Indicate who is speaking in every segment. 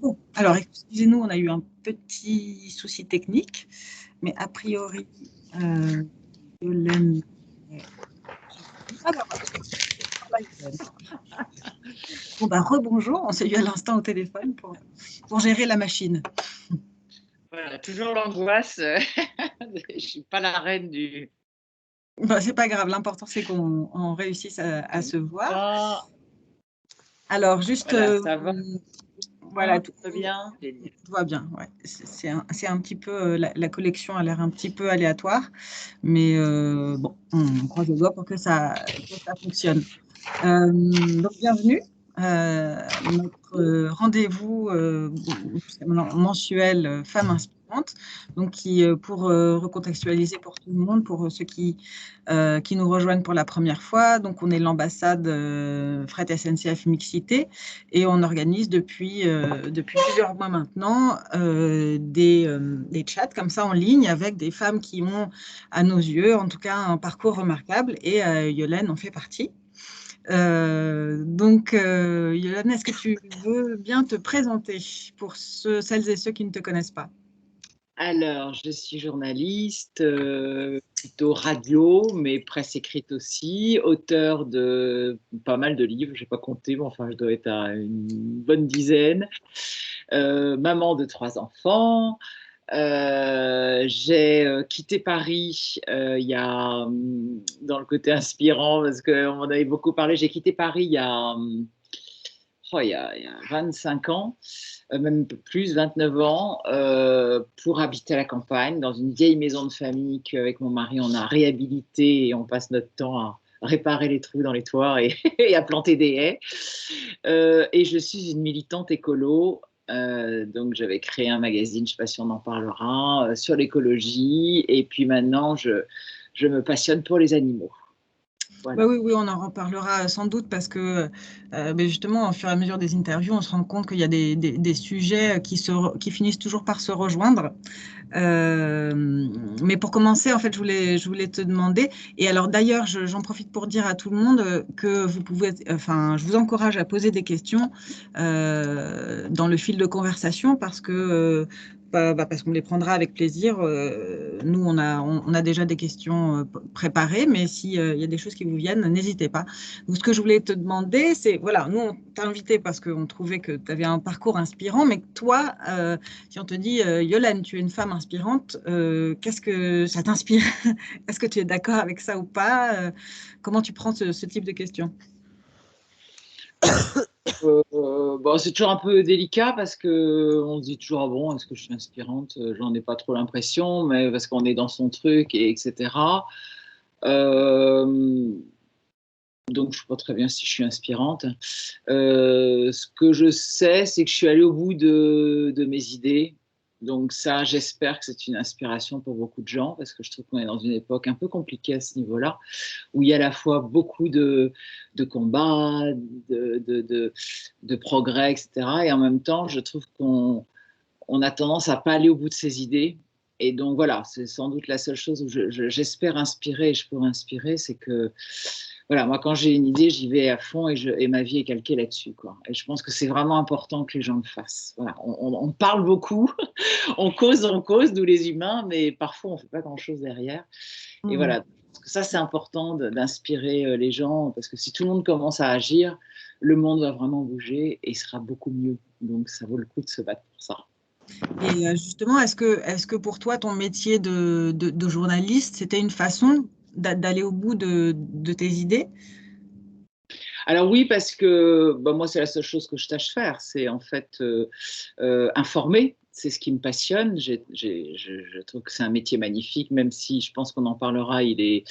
Speaker 1: Bon, alors excusez-nous, on a eu un petit souci technique, mais a priori, Yolène. Ah bah voilà. Bon bah rebonjour, on s'est eu à l'instant au téléphone pour gérer la machine.
Speaker 2: Voilà, toujours l'angoisse. Je suis pas la reine du.
Speaker 1: Bah, c'est pas grave, l'important c'est qu'on réussisse à se voir.
Speaker 2: Ah,
Speaker 1: Alors juste,
Speaker 2: voilà, ça va.
Speaker 1: voilà,
Speaker 2: Tout va bien.
Speaker 1: tout va bien. Ouais. C'est un petit peu la connexion a l'air un petit peu aléatoire, mais bon, on croise les doigts pour que ça fonctionne. Donc bienvenue. Notre rendez-vous mensuel Femmes inspirantes, donc qui, pour recontextualiser pour tout le monde, pour ceux qui nous rejoignent pour la première fois, donc on est l'ambassade Fret SNCF Mixité et on organise depuis plusieurs mois maintenant des chats comme ça en ligne avec des femmes qui ont, à nos yeux, en tout cas, un parcours remarquable et Yolène en fait partie. Donc, Yolande, est-ce que tu veux bien te présenter pour celles et ceux qui ne te connaissent pas?
Speaker 2: Alors, je suis journaliste, plutôt radio, mais presse écrite aussi, auteur de pas mal de livres, je n'ai pas compté, mais enfin, je dois être à une bonne dizaine, maman de 3 enfants. J'ai quitté Paris il y a, dans le côté inspirant, parce qu'on m'en avait beaucoup parlé, j'ai quitté Paris il y a 25 ans, même plus, 29 ans, pour habiter à la campagne, dans une vieille maison de famille qu'avec mon mari, on a réhabilité et on passe notre temps à réparer les trous dans les toits et à planter des haies. Et je suis une militante écolo. Donc, j'avais créé un magazine, je ne sais pas si on en parlera, sur l'écologie. Et puis maintenant, je me passionne pour les animaux. Voilà.
Speaker 1: Oui, oui, on en reparlera sans doute parce que justement, au fur et à mesure des interviews, on se rend compte qu'il y a des sujets qui finissent toujours par se rejoindre. Mais pour commencer, en fait, je voulais te demander, et alors d'ailleurs, j'en profite pour dire à tout le monde que vous pouvez, enfin, je vous encourage à poser des questions dans le fil de conversation parce que parce qu'on les prendra avec plaisir. Nous, on a déjà des questions préparées, mais s'il y a des choses qui vous viennent, n'hésitez pas. Donc, ce que je voulais te demander, c'est, voilà, nous, on t'a invité parce qu'on trouvait que tu avais un parcours inspirant, mais toi, si on te dit, Yolène, tu es une femme inspirante, qu'est-ce que ça t'inspire? Est-ce que tu es d'accord avec ça ou pas? Comment tu prends ce type de questions?
Speaker 2: Bon, c'est toujours un peu délicat parce qu'on se dit toujours, ah bon, est-ce que je suis inspirante? J'en ai pas trop l'impression, mais parce qu'on est dans son truc, etc. Donc, je ne sais pas très bien si je suis inspirante. Ce que je sais, c'est que je suis allée au bout de mes idées. Donc ça, j'espère que c'est une inspiration pour beaucoup de gens, parce que je trouve qu'on est dans une époque un peu compliquée à ce niveau-là, où il y a à la fois beaucoup de combats, de progrès, etc. Et en même temps, je trouve qu'on a tendance à pas aller au bout de ses idées. Et donc voilà, c'est sans doute la seule chose où j'espère inspirer et je pourrais inspirer, c'est que voilà, moi quand j'ai une idée, j'y vais à fond et ma vie est calquée là-dessus, quoi. Et je pense que c'est vraiment important que les gens le fassent. Voilà, on parle beaucoup, on cause, nous les humains, mais parfois on ne fait pas grand-chose derrière. Et voilà, ça c'est important d'inspirer les gens, parce que si tout le monde commence à agir, le monde va vraiment bouger et il sera beaucoup mieux. Donc ça vaut le coup de se battre pour ça.
Speaker 1: Et justement, est-ce que pour toi, ton métier de journaliste, c'était une façon d'aller au bout de tes idées?
Speaker 2: Alors oui, parce que moi, c'est la seule chose que je tâche faire, c'est en fait informer. C'est ce qui me passionne. Je trouve que c'est un métier magnifique, même si je pense qu'on en parlera. Il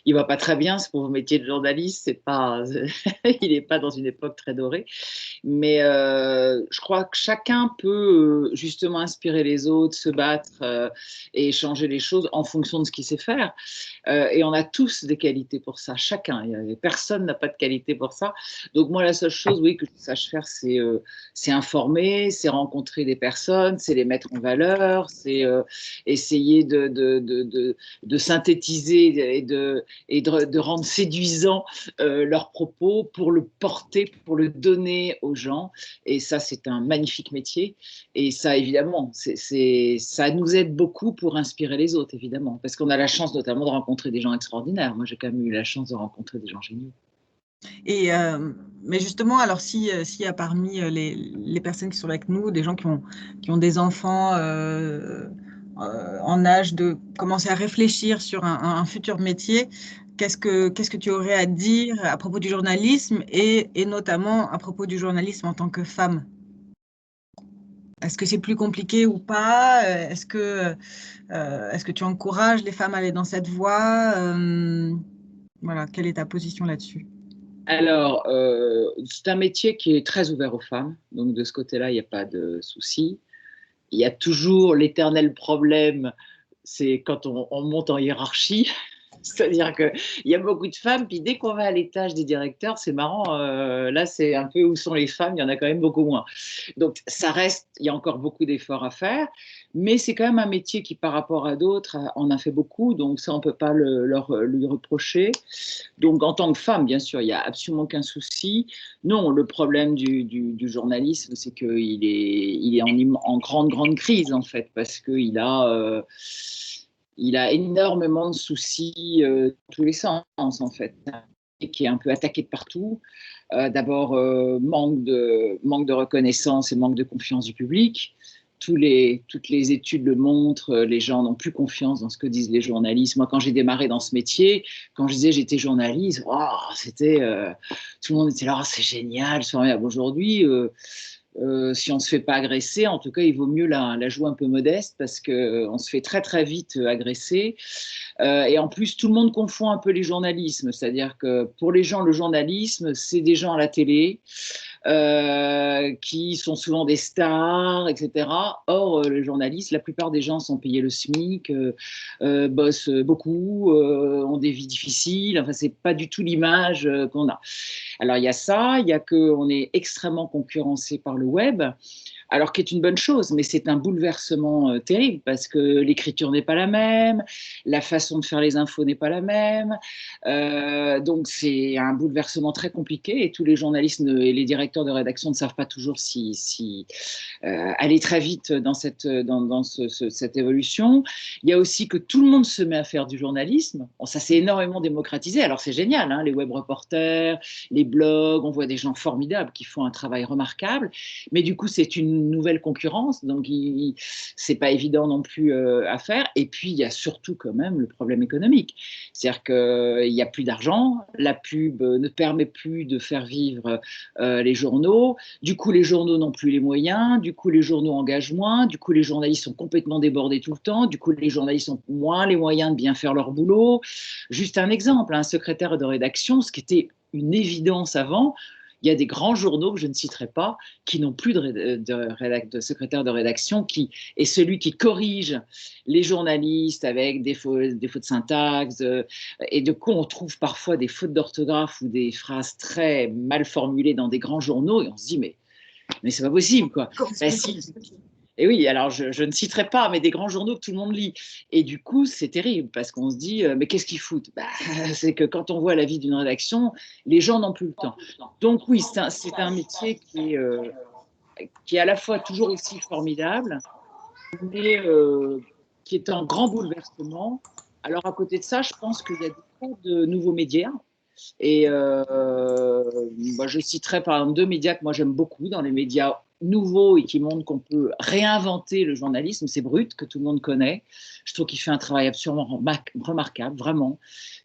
Speaker 2: va pas très bien, ce pauvre métier de journaliste. C'est pas, il n'est pas dans une époque très dorée. Mais je crois que chacun peut justement inspirer les autres, se battre et changer les choses en fonction de ce qu'il sait faire. Et on a tous des qualités pour ça, chacun. Personne n'a pas de qualité pour ça. Donc moi, la seule chose, oui, que je sache faire, c'est informer, c'est rencontrer des personnes, c'est les mettre en valeur, c'est essayer de synthétiser et de rendre séduisant leurs propos pour le porter, pour le donner aux gens. Et ça, c'est un magnifique métier. Et ça, évidemment, ça nous aide beaucoup pour inspirer les autres, évidemment, parce qu'on a la chance notamment de rencontrer des gens extraordinaires. Moi, j'ai quand même eu la chance de rencontrer des gens géniaux.
Speaker 1: Et, mais justement, alors s'il y a parmi les personnes qui sont avec nous, des gens qui ont des enfants en âge de commencer à réfléchir sur un futur métier, qu'est-ce que tu aurais à dire à propos du journalisme et notamment à propos du journalisme en tant que femme? Est-ce que c'est plus compliqué ou pas? Est-ce que tu encourages les femmes à aller dans cette voie? Voilà, quelle est ta position là-dessus?
Speaker 2: Alors, c'est un métier qui est très ouvert aux femmes, donc de ce côté-là, il n'y a pas de souci. Il y a toujours l'éternel problème, c'est quand on monte en hiérarchie. C'est-à-dire qu'il y a beaucoup de femmes, puis dès qu'on va à l'étage des directeurs, c'est marrant, là c'est un peu où sont les femmes, il y en a quand même beaucoup moins. Donc ça reste, il y a encore beaucoup d'efforts à faire, mais c'est quand même un métier qui par rapport à d'autres en a fait beaucoup, donc ça on ne peut pas lui reprocher. Donc en tant que femme, bien sûr, il n'y a absolument aucun souci. Non, le problème du journalisme, c'est qu'il est en grande crise en fait, parce qu'il a... il a énormément de soucis tous les sens, en fait, et qui est un peu attaqué de partout. D'abord, manque de reconnaissance et manque de confiance du public. Toutes les études le montrent, les gens n'ont plus confiance dans ce que disent les journalistes. Moi, quand j'ai démarré dans ce métier, quand je disais j'étais journaliste, oh, tout le monde était là, oh, c'est génial, c'est formidable. Aujourd'hui, si on ne se fait pas agresser, en tout cas, il vaut mieux la jouer un peu modeste parce qu'on se fait très vite agresser. Et en plus, tout le monde confond un peu les journalismes. C'est-à-dire que pour les gens, le journalisme, c'est des gens à la télé qui sont souvent des stars, etc. Or, les journalistes, la plupart des gens sont payés le SMIC, bossent beaucoup, ont des vies difficiles. Enfin, c'est pas du tout l'image qu'on a. Alors, il y a ça, il y a qu'on est extrêmement concurrencé par le web, alors qui est une bonne chose, mais c'est un bouleversement terrible parce que l'écriture n'est pas la même, la façon de faire les infos n'est pas la même, donc c'est un bouleversement très compliqué et tous les journalistes et les directeurs de rédaction ne savent pas toujours si aller très vite dans cette évolution. Il y a aussi que tout le monde se met à faire du journalisme, bon, ça s'est énormément démocratisé, alors c'est génial, hein, les web reporters, les blogs, on voit des gens formidables qui font un travail remarquable, mais du coup c'est une nouvelle concurrence, donc c'est pas évident non plus à faire. Et puis il y a surtout quand même le problème économique, c'est-à-dire qu'il n'y a plus d'argent, la pub ne permet plus de faire vivre les journaux, du coup les journaux n'ont plus les moyens, du coup les journaux engagent moins, du coup les journalistes sont complètement débordés tout le temps, du coup les journalistes ont moins les moyens de bien faire leur boulot. Juste un exemple, un secrétaire de rédaction, ce qui était une évidence avant, il y a des grands journaux que je ne citerai pas qui n'ont plus de secrétaire de rédaction qui est celui qui corrige les journalistes avec des fautes de syntaxe et de quoi on trouve parfois des fautes d'orthographe ou des phrases très mal formulées dans des grands journaux et on se dit mais c'est pas possible quoi. Ben, si, et oui, alors je ne citerai pas, mais des grands journaux que tout le monde lit. Et du coup, c'est terrible parce qu'on se dit, mais qu'est-ce qu'ils foutent? C'est que quand on voit la vie d'une rédaction, les gens n'ont plus le temps. Donc oui, c'est un métier qui est à la fois toujours aussi formidable, mais qui est en grand bouleversement. Alors à côté de ça, je pense qu'il y a de nouveaux médias. Et moi, je citerai par exemple deux médias que moi j'aime beaucoup dans les médias nouveaux et qui montrent qu'on peut réinventer le journalisme. C'est Brut, que tout le monde connaît. Je trouve qu'il fait un travail absolument remarquable, vraiment.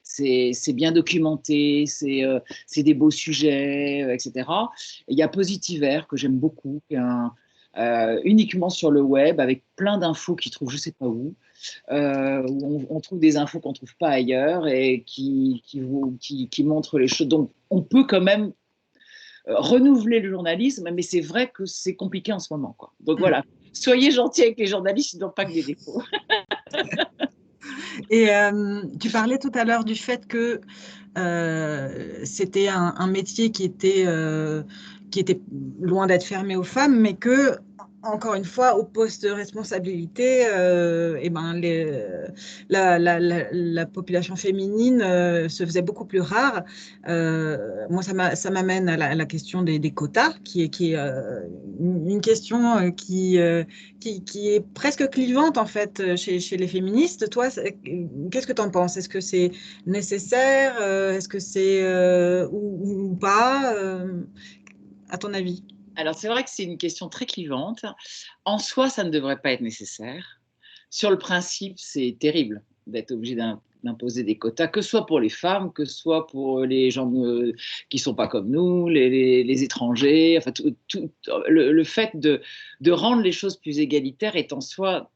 Speaker 2: C'est bien documenté, c'est des beaux sujets, etc. Et il y a Positiver, que j'aime beaucoup, qui est uniquement sur le web, avec plein d'infos qu'il trouve je ne sais pas où. Où on trouve des infos qu'on ne trouve pas ailleurs et qui montrent les choses. Donc, on peut quand même renouveler le journalisme, mais c'est vrai que c'est compliqué en ce moment, quoi. Donc voilà, soyez gentils avec les journalistes, ils n'ont pas que des défauts.
Speaker 1: Et tu parlais tout à l'heure du fait que c'était un métier qui était loin d'être fermé aux femmes, mais que encore une fois, au poste de responsabilité, eh ben, la population féminine se faisait beaucoup plus rare. Moi, ça m'amène à la question des quotas, qui est une question qui est presque clivante, en fait, chez les féministes. Toi, qu'est-ce que tu en penses? Est-ce que c'est nécessaire? Est-ce que c'est ou pas, à ton avis?
Speaker 2: Alors, c'est vrai que c'est une question très clivante. En soi, ça ne devrait pas être nécessaire. Sur le principe, c'est terrible d'être obligé d'imposer des quotas, que ce soit pour les femmes, que ce soit pour les gens qui ne sont pas comme nous, les étrangers. Enfin, le fait de rendre les choses plus égalitaires est en soi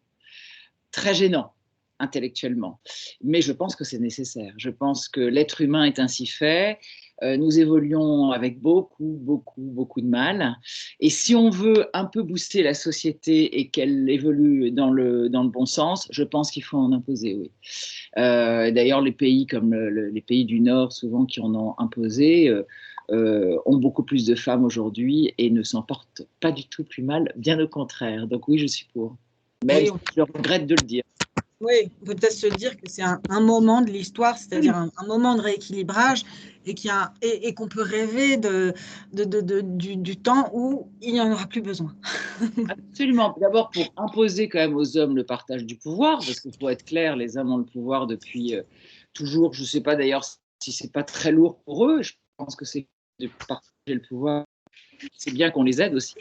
Speaker 2: très gênant intellectuellement. Mais je pense que c'est nécessaire. Je pense que l'être humain est ainsi fait. Nous évoluons avec beaucoup de mal. Et si on veut un peu booster la société et qu'elle évolue dans le bon sens, je pense qu'il faut en imposer, oui. D'ailleurs, les pays comme les pays du Nord, souvent qui en ont imposé, ont beaucoup plus de femmes aujourd'hui et ne s'en portent pas du tout plus mal, bien au contraire. Donc oui, je suis pour. Même
Speaker 1: Oui,
Speaker 2: si je regrette de le dire.
Speaker 1: oui, on peut peut-être se dire que c'est un moment de l'histoire, c'est-à-dire un moment de rééquilibrage et qu'on peut rêver du temps où il n'y en aura plus besoin.
Speaker 2: Absolument. D'abord, pour imposer quand même aux hommes le partage du pouvoir, parce qu'il faut être clair, les hommes ont le pouvoir depuis toujours. Je ne sais pas d'ailleurs si c'est pas très lourd pour eux. Je pense que c'est de partager le pouvoir. C'est bien qu'on les aide aussi.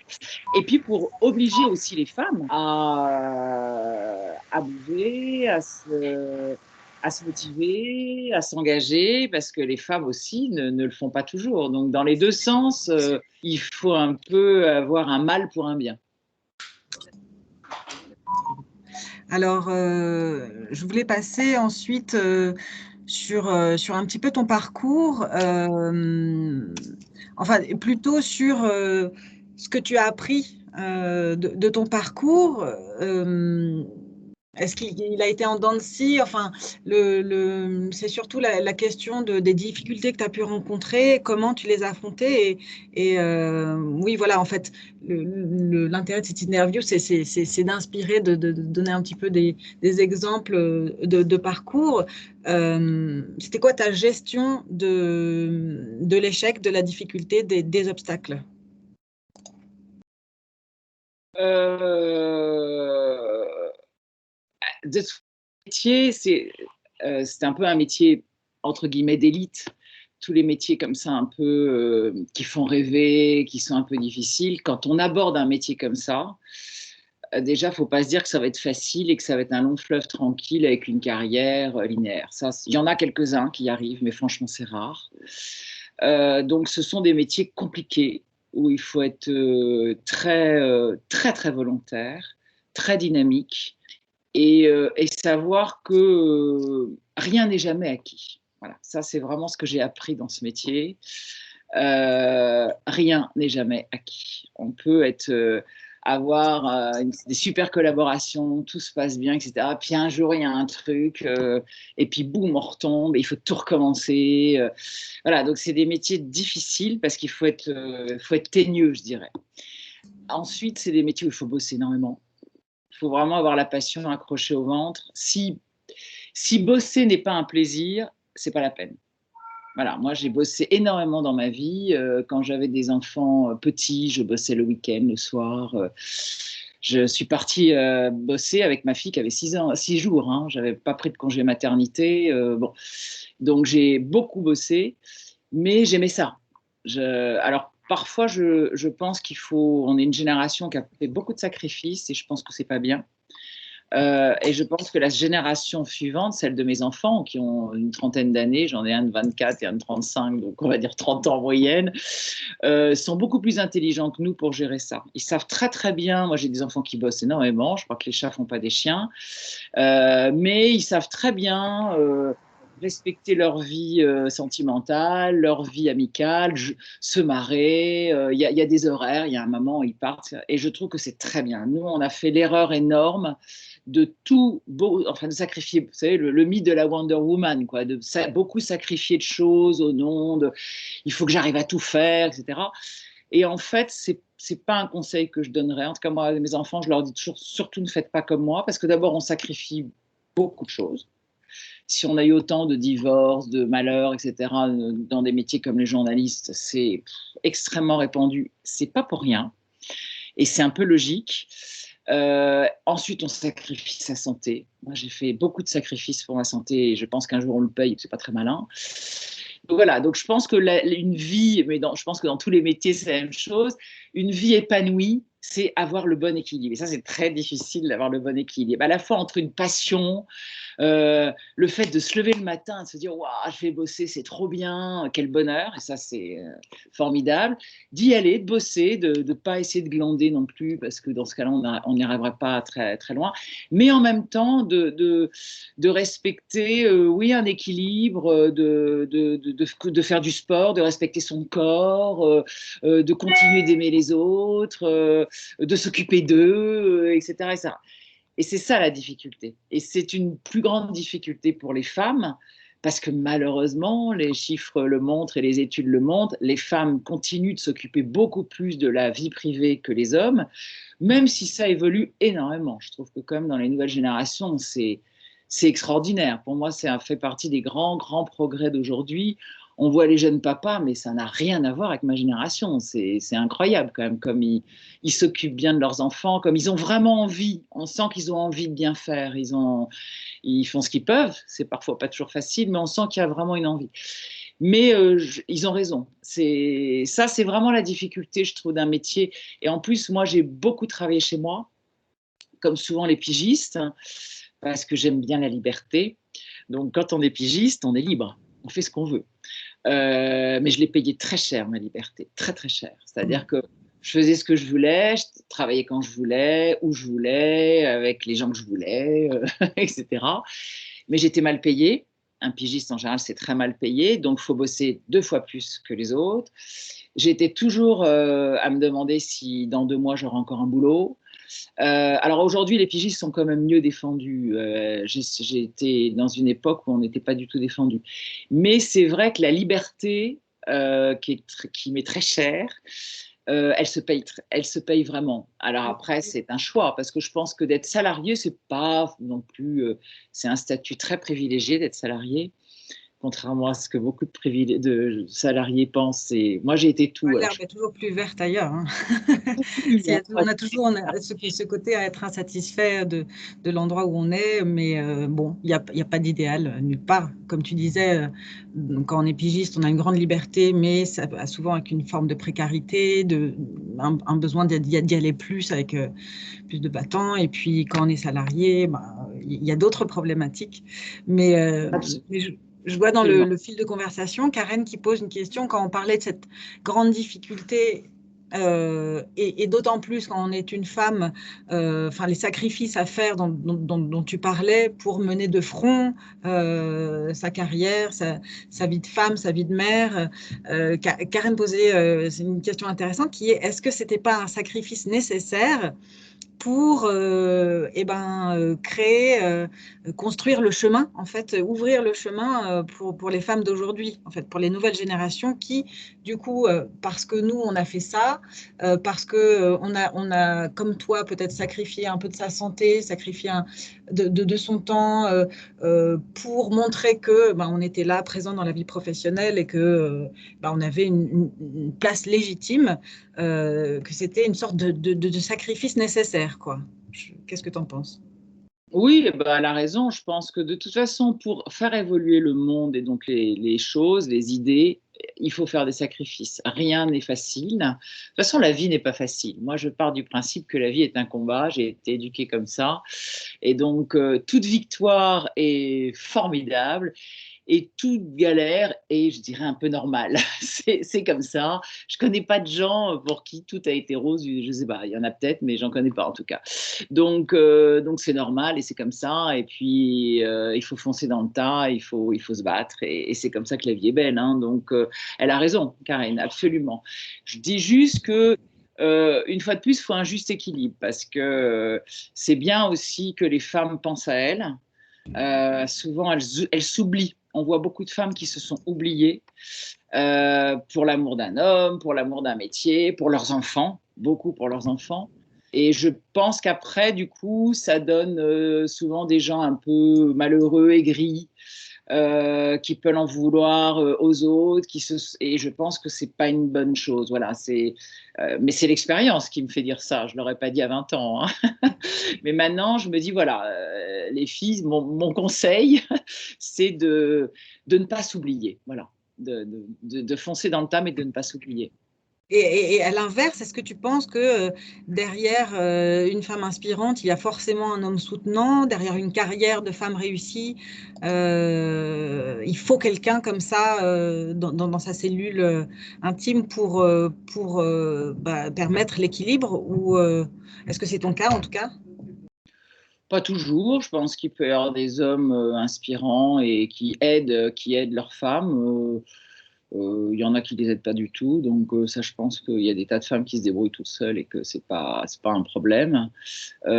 Speaker 2: Et puis pour obliger aussi les femmes à bouger, à se motiver, à s'engager, parce que les femmes aussi ne le font pas toujours. Donc dans les deux sens, il faut un peu avoir un mal pour un bien.
Speaker 1: Alors, je voulais passer ensuite sur un petit peu ton parcours, enfin plutôt sur ce que tu as appris de ton parcours. Est-ce qu'il a été en dents de scie? Enfin, c'est surtout la question des difficultés que tu as pu rencontrer, comment tu les as affrontées. Oui, voilà, en fait, l'intérêt de cette interview, c'est d'inspirer, de donner un petit peu des exemples de parcours. C'était quoi ta gestion de l'échec, de la difficulté, des obstacles?
Speaker 2: De ce métier, c'est un peu un métier entre guillemets d'élite. Tous les métiers comme ça, un peu qui font rêver, qui sont un peu difficiles. Quand on aborde un métier comme ça, déjà, il ne faut pas se dire que ça va être facile et que ça va être un long fleuve tranquille avec une carrière linéaire. Ça, il y en a quelques-uns qui y arrivent, mais franchement, c'est rare. Donc, ce sont des métiers compliqués où il faut être très volontaire, très dynamique et savoir que rien n'est jamais acquis. Voilà, ça c'est vraiment ce que j'ai appris dans ce métier. Rien n'est jamais acquis. On peut avoir des super collaborations, tout se passe bien, etc. Puis un jour, il y a un truc, et puis boum, on retombe, et il faut tout recommencer. Voilà, donc c'est des métiers difficiles parce qu'il faut être teigneux, je dirais. Ensuite, c'est des métiers où il faut bosser énormément. Il faut vraiment avoir la passion accrochée au ventre. Si bosser n'est pas un plaisir, c'est pas la peine. Voilà, moi j'ai bossé énormément dans ma vie. Quand j'avais des enfants petits, je bossais le week-end, le soir. Je suis partie bosser avec ma fille qui avait 6 jours. Hein. J'avais pas pris de congé maternité. Bon, donc j'ai beaucoup bossé, mais j'aimais ça. Alors parfois, je pense on est une génération qui a fait beaucoup de sacrifices et je pense que c'est pas bien. Et je pense que la génération suivante, celle de mes enfants, qui ont une trentaine d'années, j'en ai un de 24 et un de 35, donc on va dire 30 ans en moyenne, sont beaucoup plus intelligents que nous pour gérer ça. Ils savent très bien, moi j'ai des enfants qui bossent énormément, je crois que les chats font pas des chiens, mais ils savent très bien respecter leur vie sentimentale, leur vie amicale, se marrer, il y a des horaires, il y a un moment où ils partent, et je trouve que c'est très bien. Nous, on a fait l'erreur énorme de de sacrifier, vous savez, le mythe de la Wonder Woman, quoi, beaucoup sacrifier de choses au nom de il faut que j'arrive à tout faire, etc. Et en fait, c'est pas un conseil que je donnerais. En tout cas, moi, à mes enfants, je leur dis toujours, surtout ne faites pas comme moi, parce que d'abord, on sacrifie beaucoup de choses. Si on a eu autant de divorces, de malheurs, etc., dans des métiers comme les journalistes, c'est extrêmement répandu. C'est pas pour rien. Et c'est un peu logique. Ensuite, on sacrifie sa santé. Moi, j'ai fait beaucoup de sacrifices pour ma santé et je pense qu'un jour on le paye, c'est pas très malin. Donc voilà, donc je pense que une vie, mais je pense que dans tous les métiers, c'est la même chose, une vie épanouie, c'est avoir le bon équilibre. Et ça, c'est très difficile d'avoir le bon équilibre. À la fois entre une passion, le fait de se lever le matin et de se dire waouh, je vais bosser, c'est trop bien, quel bonheur, et ça c'est formidable, d'y aller, de bosser, de ne pas essayer de glander non plus, parce que dans ce cas-là, on n'y arriverait pas très, très loin, mais en même temps de respecter, oui, un équilibre, de faire du sport, de respecter son corps, de continuer d'aimer les autres, de s'occuper d'eux, etc., etc. Et c'est ça la difficulté. Et c'est une plus grande difficulté pour les femmes, parce que malheureusement, les chiffres le montrent et les études le montrent, les femmes continuent de s'occuper beaucoup plus de la vie privée que les hommes, même si ça évolue énormément. Je trouve que comme dans les nouvelles générations, c'est extraordinaire. Pour moi, ça fait partie des grands, grands progrès d'aujourd'hui. On voit les jeunes papas, mais ça n'a rien à voir avec ma génération. C'est incroyable quand même, comme ils s'occupent bien de leurs enfants, comme ils ont vraiment envie. On sent qu'ils ont envie de bien faire. Ils font ce qu'ils peuvent. C'est parfois pas toujours facile, mais on sent qu'il y a vraiment une envie. Mais ils ont raison. Ça, c'est vraiment la difficulté, je trouve, d'un métier. Et en plus, moi, j'ai beaucoup travaillé chez moi, comme souvent les pigistes, parce que j'aime bien la liberté. Donc, quand on est pigiste, on est libre. On fait ce qu'on veut. Mais je l'ai payé très cher, ma liberté, très très cher. C'est-à-dire que je faisais ce que je voulais, je travaillais quand je voulais, où je voulais, avec les gens que je voulais, etc. Mais j'étais mal payée. Un pigiste, en général, c'est très mal payé, donc il faut bosser 2 fois plus que les autres. J'étais toujours à me demander si dans 2 mois, j'aurais encore un boulot. Alors aujourd'hui, les pigistes sont quand même mieux défendus. J'ai été dans une époque où on n'était pas du tout défendus. Mais c'est vrai que la liberté, qui m'est très chère, elle se paye vraiment. Alors après, c'est un choix, parce que je pense que d'être salarié, c'est pas non plus, c'est un statut très privilégié d'être salarié, contrairement à ce que beaucoup de salariés pensent. Et moi, j'ai été tout.
Speaker 1: L'herbe est toujours plus verte ailleurs. Hein. On a toujours ce côté à être insatisfait de l'endroit où on est, mais bon, il n'y a pas d'idéal nulle part. Comme tu disais, quand on est pigiste, on a une grande liberté, mais ça a souvent avec une forme de précarité, un besoin d'y aller plus, avec plus de battants. Et puis quand on est salarié, il y a d'autres problématiques. Mais je vois dans le fil de conversation Karen qui pose une question quand on parlait de cette grande difficulté, et d'autant plus quand on est une femme, enfin les sacrifices à faire dont tu parlais pour mener de front sa carrière, sa vie de femme, sa vie de mère. Karen posait c'est une question intéressante qui est: est-ce que c'était pas un sacrifice nécessaire pour créer, construire le chemin, en fait, ouvrir le chemin pour les femmes d'aujourd'hui, en fait, pour les nouvelles générations qui, du coup, parce que nous, on a fait ça, parce que on a, comme toi, peut-être sacrifié un peu de sa santé, sacrifié de son temps pour montrer que on était là, présent dans la vie professionnelle et que on avait une place légitime, que c'était une sorte de sacrifice nécessaire, quoi. Qu'est-ce que tu en penses?
Speaker 2: Oui, elle a raison. Je pense que de toute façon, pour faire évoluer le monde et donc les choses, les idées, il faut faire des sacrifices. Rien n'est facile. De toute façon, la vie n'est pas facile. Moi, je pars du principe que la vie est un combat. J'ai été éduquée comme ça. Et donc, toute victoire est formidable. Et toute galère est, je dirais, un peu normale. C'est comme ça. Je connais pas de gens pour qui tout a été rose. Je sais pas, il y en a peut-être, mais j'en connais pas en tout cas. Donc c'est normal et c'est comme ça. Et puis il faut foncer dans le tas, il faut se battre et c'est comme ça que la vie est belle. Hein. Donc elle a raison, Karine, absolument. Je dis juste que une fois de plus, il faut un juste équilibre parce que c'est bien aussi que les femmes pensent à elles. Souvent, elles s'oublient on voit beaucoup de femmes qui se sont oubliées pour l'amour d'un homme, pour l'amour d'un métier, pour leurs enfants, beaucoup pour leurs enfants. Et je pense qu'après, du coup, ça donne souvent des gens un peu malheureux, aigris, qui peuvent en vouloir aux autres, et je pense que c'est pas une bonne chose. Voilà, mais c'est l'expérience qui me fait dire ça. Je l'aurais pas dit à 20 ans. Hein. Mais maintenant, je me dis voilà, les filles, mon conseil, c'est de ne pas s'oublier. Voilà, de foncer dans le tas, mais de ne pas s'oublier.
Speaker 1: Et à l'inverse, est-ce que tu penses que derrière une femme inspirante, il y a forcément un homme soutenant, derrière une carrière de femme réussie, il faut quelqu'un comme ça dans sa cellule intime pour permettre l'équilibre, ou est-ce que c'est ton cas en tout cas?
Speaker 2: Pas toujours. Je pense qu'il peut y avoir des hommes inspirants et qui aident leurs femmes. Il y en a qui ne les aident pas du tout. Donc ça, je pense qu'il y a des tas de femmes qui se débrouillent toutes seules et que c'est pas un problème. Non,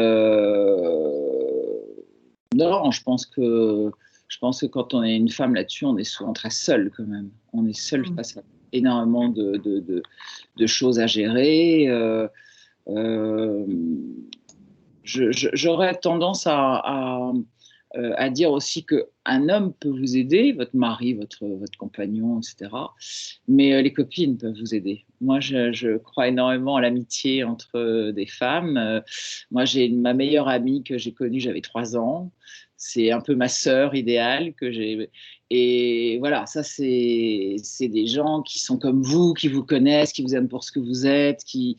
Speaker 2: je pense que quand on est une femme là-dessus, on est souvent très seul quand même. On est seul face à énormément de choses à gérer. J'aurais tendance à dire aussi qu'un homme peut vous aider, votre mari, votre compagnon, etc. Mais les copines peuvent vous aider. Moi, je crois énormément à l'amitié entre des femmes. Moi, j'ai ma meilleure amie que j'ai connue, j'avais 3 ans. C'est un peu ma sœur idéale que j'ai. Et voilà, ça, c'est des gens qui sont comme vous, qui vous connaissent, qui vous aiment pour ce que vous êtes, qui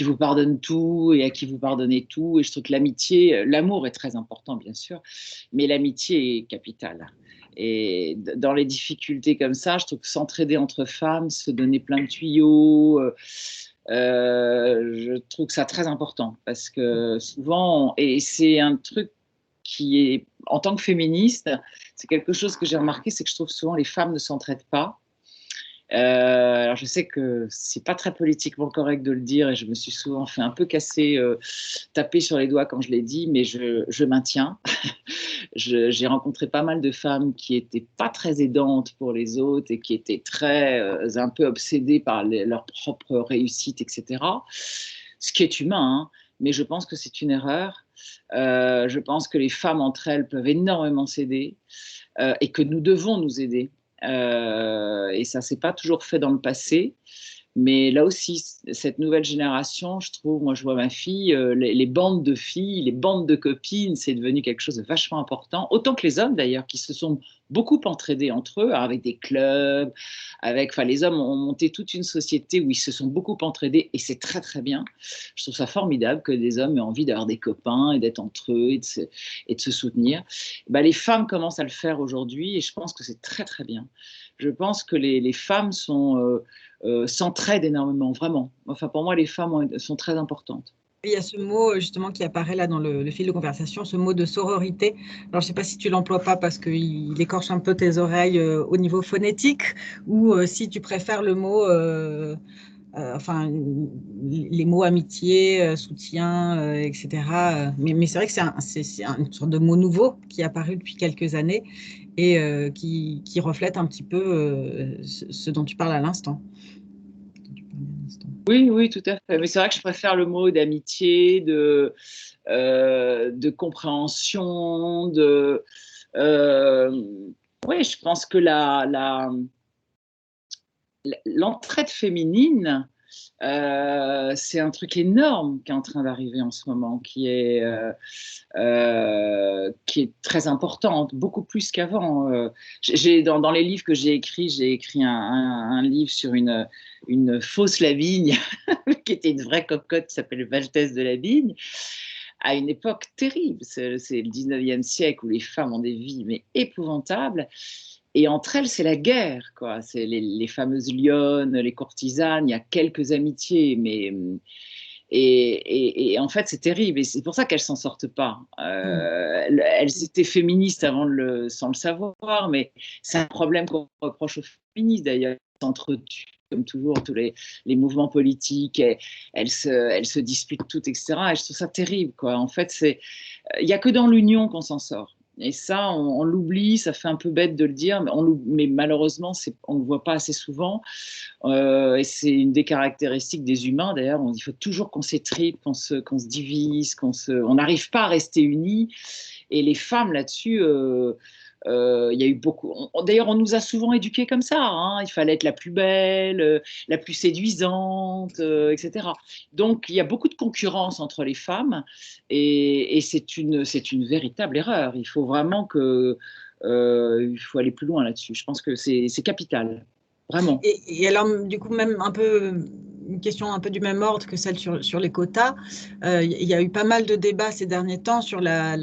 Speaker 2: vous pardonnent tout et à qui vous pardonnez tout. Et je trouve que l'amitié, l'amour est très important, bien sûr, mais l'amitié est capitale. Et dans les difficultés comme ça, je trouve que s'entraider entre femmes, se donner plein de tuyaux, je trouve que c'est très important parce que souvent, et c'est un truc qui est, en tant que féministe, c'est quelque chose que j'ai remarqué, c'est que je trouve souvent les femmes ne s'entraident pas. Alors je sais que c'est pas très politiquement correct de le dire et je me suis souvent fait un peu casser, taper sur les doigts quand je l'ai dit, mais je maintiens. J'ai rencontré pas mal de femmes qui étaient pas très aidantes pour les autres et qui étaient un peu obsédées par leur propre réussite, etc. Ce qui est humain, hein, mais je pense que c'est une erreur. Je pense que les femmes entre elles peuvent énormément s'aider et que nous devons nous aider. Et ça s'est pas toujours fait dans le passé. Mais là aussi, cette nouvelle génération, je trouve, moi je vois ma fille, les bandes de filles, les bandes de copines, c'est devenu quelque chose de vachement important. Autant que les hommes d'ailleurs, qui se sont beaucoup entraidés entre eux, avec des clubs, enfin les hommes ont monté toute une société où ils se sont beaucoup entraidés et c'est très très bien. Je trouve ça formidable que des hommes aient envie d'avoir des copains et d'être entre eux et de se soutenir. Bah, les femmes commencent à le faire aujourd'hui et je pense que c'est très très bien. Je pense que les femmes s'entraident énormément, vraiment. Enfin, pour moi, les femmes sont très importantes.
Speaker 1: Il y a ce mot justement qui apparaît là dans le fil de conversation, ce mot de sororité. Alors, je ne sais pas si tu l'emploies pas parce qu'il écorche un peu tes oreilles au niveau phonétique, ou si tu préfères le mot, enfin, les mots amitié, soutien, etc. Mais c'est vrai que c'est une sorte de mot nouveau qui est apparu depuis quelques années et qui reflète un petit peu ce dont tu parles à l'instant.
Speaker 2: Oui, oui, tout à fait. Mais c'est vrai que je préfère le mot d'amitié, de compréhension, oui, je pense que l'entraide féminine, c'est un truc énorme qui est en train d'arriver en ce moment, qui est très importante, beaucoup plus qu'avant. Dans les livres que j'ai écrit un livre sur une fausse Lavigne, qui était une vraie cocotte, qui s'appelle Valtès de Lavigne, à une époque terrible. C'est le 19e siècle où les femmes ont des vies mais épouvantables. Et entre elles, c'est la guerre, quoi. C'est les fameuses lionnes, les courtisanes. Il y a quelques amitiés, mais et en fait, c'est terrible. Et c'est pour ça qu'elles s'en sortent pas. Elles étaient féministes sans le savoir, mais c'est un problème qu'on reproche aux féministes d'ailleurs. Elles s'entretuent, comme toujours, tous les mouvements politiques. Elles se disputent toutes, etc. Et je trouve ça terrible, quoi. En fait, il n'y a que dans l'union qu'on s'en sort. Et ça, on l'oublie, ça fait un peu bête de le dire, mais malheureusement, on ne le voit pas assez souvent. Et c'est une des caractéristiques des humains, d'ailleurs. Il faut toujours qu'on s'étripe, qu'on se divise, on n'arrive pas à rester unis. Et les femmes, là-dessus, il y a eu beaucoup. D'ailleurs, on nous a souvent éduqués comme ça, hein. Il fallait être la plus belle, la plus séduisante, etc. Donc, il y a beaucoup de concurrence entre les femmes et c'est une véritable erreur. Il faut vraiment il faut aller plus loin là-dessus. Je pense que c'est capital, vraiment.
Speaker 1: Et alors, du coup, même un peu une question un peu du même ordre que celle sur les quotas. Il y a eu pas mal de débats ces derniers temps sur la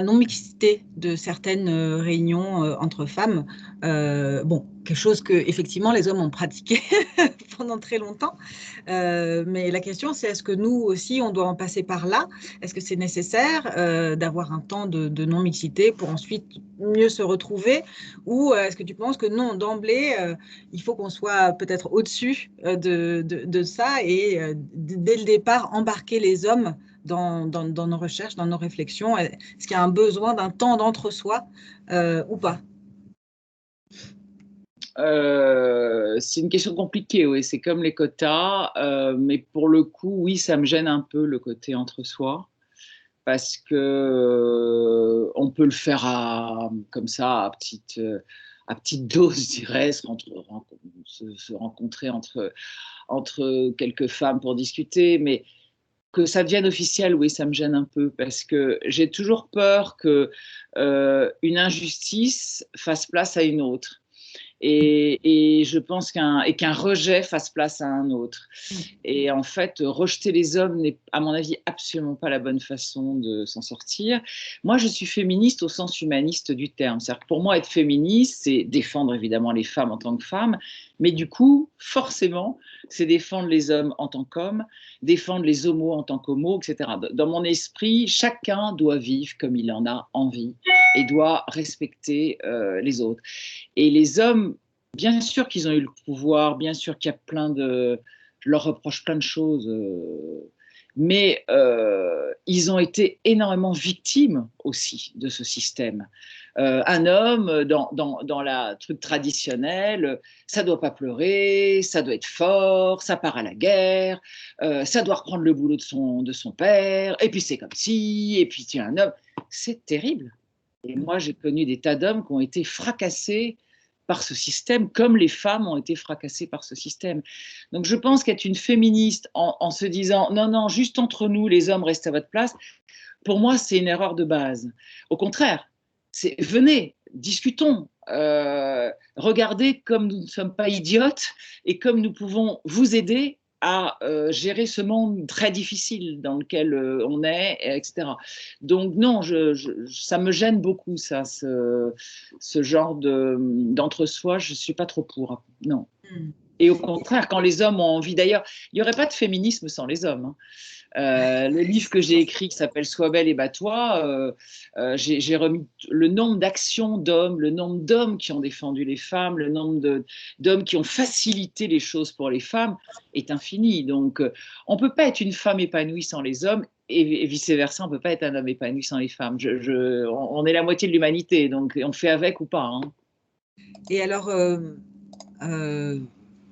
Speaker 1: non-mixité de certaines réunions entre femmes. Bon, quelque chose que effectivement les hommes ont pratiqué pendant très longtemps. Mais la question, c'est est-ce que nous aussi, on doit en passer par là? Est-ce que c'est nécessaire d'avoir un temps de non-mixité pour ensuite mieux se retrouver? Ou est-ce que tu penses que non, d'emblée, il faut qu'on soit peut-être au-dessus de ça et dès le départ, embarquer les hommes dans nos recherches, dans nos réflexions? Est-ce qu'il y a un besoin d'un temps d'entre-soi ou pas?
Speaker 2: C'est une question compliquée, oui. C'est comme les quotas, mais pour le coup, oui, ça me gêne un peu le côté entre-soi, parce que on peut le faire comme ça, à petite dose, je dirais, se rencontrer entre quelques femmes pour discuter, mais que ça devienne officiel, oui, ça me gêne un peu, parce que j'ai toujours peur que une injustice fasse place à une autre. Et je pense qu'un rejet fasse place à un autre. Et en fait, rejeter les hommes n'est, à mon avis, absolument pas la bonne façon de s'en sortir. Moi, je suis féministe au sens humaniste du terme. C'est-à-dire que pour moi, être féministe, c'est défendre évidemment les femmes en tant que femmes, mais du coup, forcément, c'est défendre les hommes en tant qu'hommes, défendre les homos en tant qu'homos, etc. Dans mon esprit, chacun doit vivre comme il en a envie et doit respecter les autres. Et les hommes, bien sûr qu'ils ont eu le pouvoir, bien sûr qu'il y a je leur reproche plein de choses, mais ils ont été énormément victimes aussi de ce système. Un homme, dans la truc traditionnel, ça doit pas pleurer, ça doit être fort, ça part à la guerre, ça doit reprendre le boulot de son père, et puis c'est comme si, et puis tu es un homme. C'est terrible. Et moi, j'ai connu des tas d'hommes qui ont été fracassés par ce système, comme les femmes ont été fracassées par ce système. Donc je pense qu'être une féministe en se disant non, non, juste entre nous, les hommes restent à votre place, pour moi, c'est une erreur de base. Au contraire, venez, discutons, regardez comme nous ne sommes pas idiotes et comme nous pouvons vous aider à gérer ce monde très difficile dans lequel on est, etc. Donc non, ça me gêne beaucoup, ça, ce genre d'entre-soi, je ne suis pas trop pour, non. Et au contraire, quand les hommes ont envie, d'ailleurs, il n'y aurait pas de féminisme sans les hommes, hein. Le livre que j'ai écrit qui s'appelle Sois belle et bats-toi, j'ai remis le nombre d'actions d'hommes, le nombre d'hommes qui ont défendu les femmes, le nombre d'hommes qui ont facilité les choses pour les femmes est infini. Donc, on ne peut pas être une femme épanouie sans les hommes et vice-versa, on ne peut pas être un homme épanoui sans les femmes. On est la moitié de l'humanité, donc on fait avec ou pas, hein.
Speaker 1: Et alors,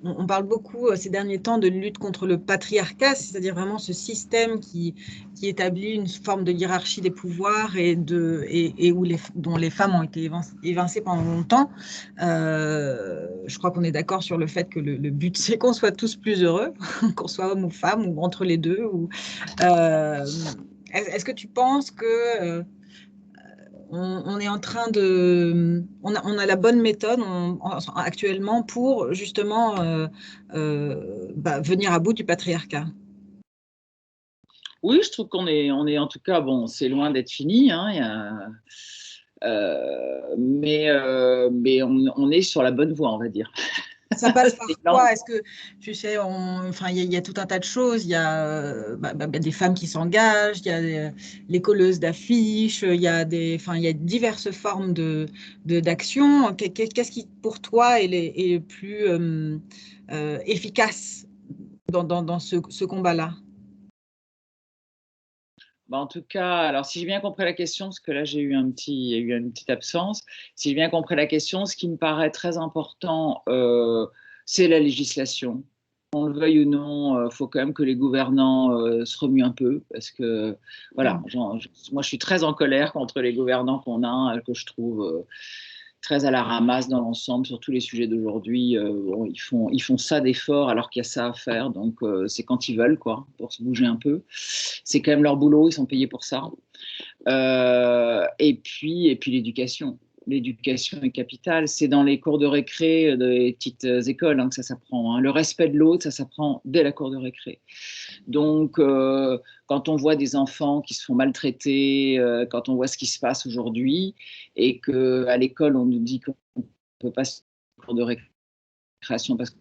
Speaker 1: on parle beaucoup ces derniers temps de lutte contre le patriarcat, c'est-à-dire vraiment ce système qui établit une forme de hiérarchie des pouvoirs et dont les femmes ont été évincées pendant longtemps. Je crois qu'on est d'accord sur le fait que le but, c'est qu'on soit tous plus heureux, qu'on soit homme ou femme, ou entre les deux. Est-ce que tu penses que on est en train on a la bonne méthode actuellement pour justement venir à bout du patriarcat?
Speaker 2: Oui, je trouve on est en tout cas, bon, c'est loin d'être fini, hein, mais on est sur la bonne voie, on va dire.
Speaker 1: Ça passe par quoi? Est-ce que, tu sais, enfin, il y a tout un tas de choses. Il y a des femmes qui s'engagent, il y a les colleuses d'affiches, enfin, il y a diverses formes d'action. Qu'est-ce qui, pour toi, est le plus efficace dans ce combat-là?
Speaker 2: Bah, en tout cas, alors si j'ai bien compris la question, parce que là j'ai eu il y a eu une petite absence, si j'ai bien compris la question, ce qui me paraît très important, c'est la législation. Qu'on le veuille ou non, il faut quand même que les gouvernants se remuent un peu, parce que voilà, moi je suis très en colère contre les gouvernants qu'on a, que je trouve très à la ramasse dans l'ensemble sur tous les sujets d'aujourd'hui. Bon, ils font ça d'efforts alors qu'il y a ça à faire, donc c'est quand ils veulent, quoi, pour se bouger un peu. C'est quand même leur boulot, ils sont payés pour ça. Et puis l'éducation. L'éducation est capitale. C'est dans les cours de récré des petites écoles que ça s'apprend. Hein. Le respect de l'autre, ça s'apprend dès la cour de récré. Donc, quand on voit des enfants qui se font maltraiter, quand on voit ce qui se passe aujourd'hui, et qu'à l'école, on nous dit qu'on ne peut pas se faire cours de récréation parce que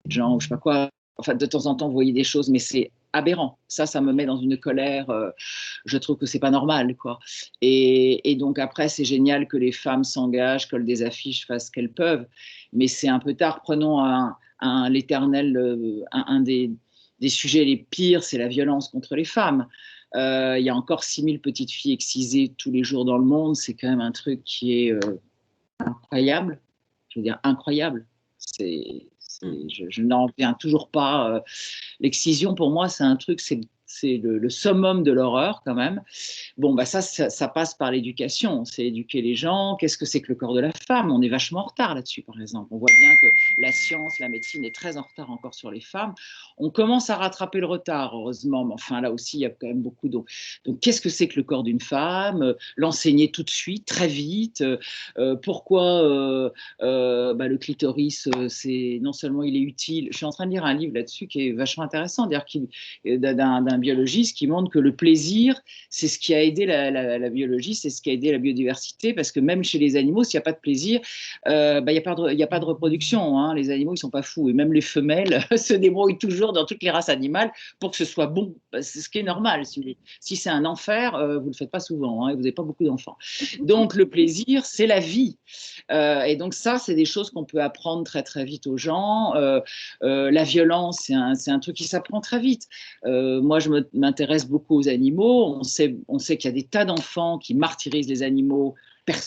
Speaker 2: les gens, ou je sais pas quoi, enfin, de temps en temps, vous voyez des choses, mais c'est aberrant. Ça me met dans une colère. Je trouve que c'est pas normal, quoi. Et donc après, c'est génial que les femmes s'engagent, collent des affiches, fassent ce qu'elles peuvent. Mais c'est un peu tard. Prenons l'éternel, un des sujets les pires, c'est la violence contre les femmes. Il y a encore 6000 petites filles excisées tous les jours dans le monde. C'est quand même un truc qui est incroyable. Je veux dire, incroyable. Je n'en reviens toujours pas. L'excision, pour moi, c'est un truc, c'est le summum de l'horreur quand même. Bon, bah ça passe par l'éducation. C'est éduquer les gens. Qu'est-ce que c'est que le corps de la femme? On est vachement en retard là-dessus, par exemple. On voit bien que la science, la médecine est très en retard encore sur les femmes. On commence à rattraper le retard, heureusement. Mais enfin, là aussi, il y a quand même beaucoup d'eau. Donc, qu'est-ce que c'est que le corps d'une femme? L'enseigner tout de suite, très vite. Pourquoi le clitoris, c'est non seulement il est utile. Je suis en train de lire un livre là-dessus qui est vachement intéressant, d'un biologiste qui montre que le plaisir, c'est ce qui a aidé la biologie, c'est ce qui a aidé la biodiversité, parce que même chez les animaux, s'il n'y a pas de plaisir, il n'y a pas de reproduction. Hein. Les animaux, ils ne sont pas fous. Et même les femelles se débrouillent toujours dans toutes les races animales pour que ce soit bon. C'est ce qui est normal. Si c'est un enfer, vous ne le faites pas souvent, hein, et vous n'avez pas beaucoup d'enfants. Donc, le plaisir, c'est la vie. Et donc, ça, c'est des choses qu'on peut apprendre très, très vite aux gens. La violence, c'est un truc qui s'apprend très vite. Moi, je m'intéresse beaucoup aux animaux. On sait qu'il y a des tas d'enfants qui martyrisent les animaux.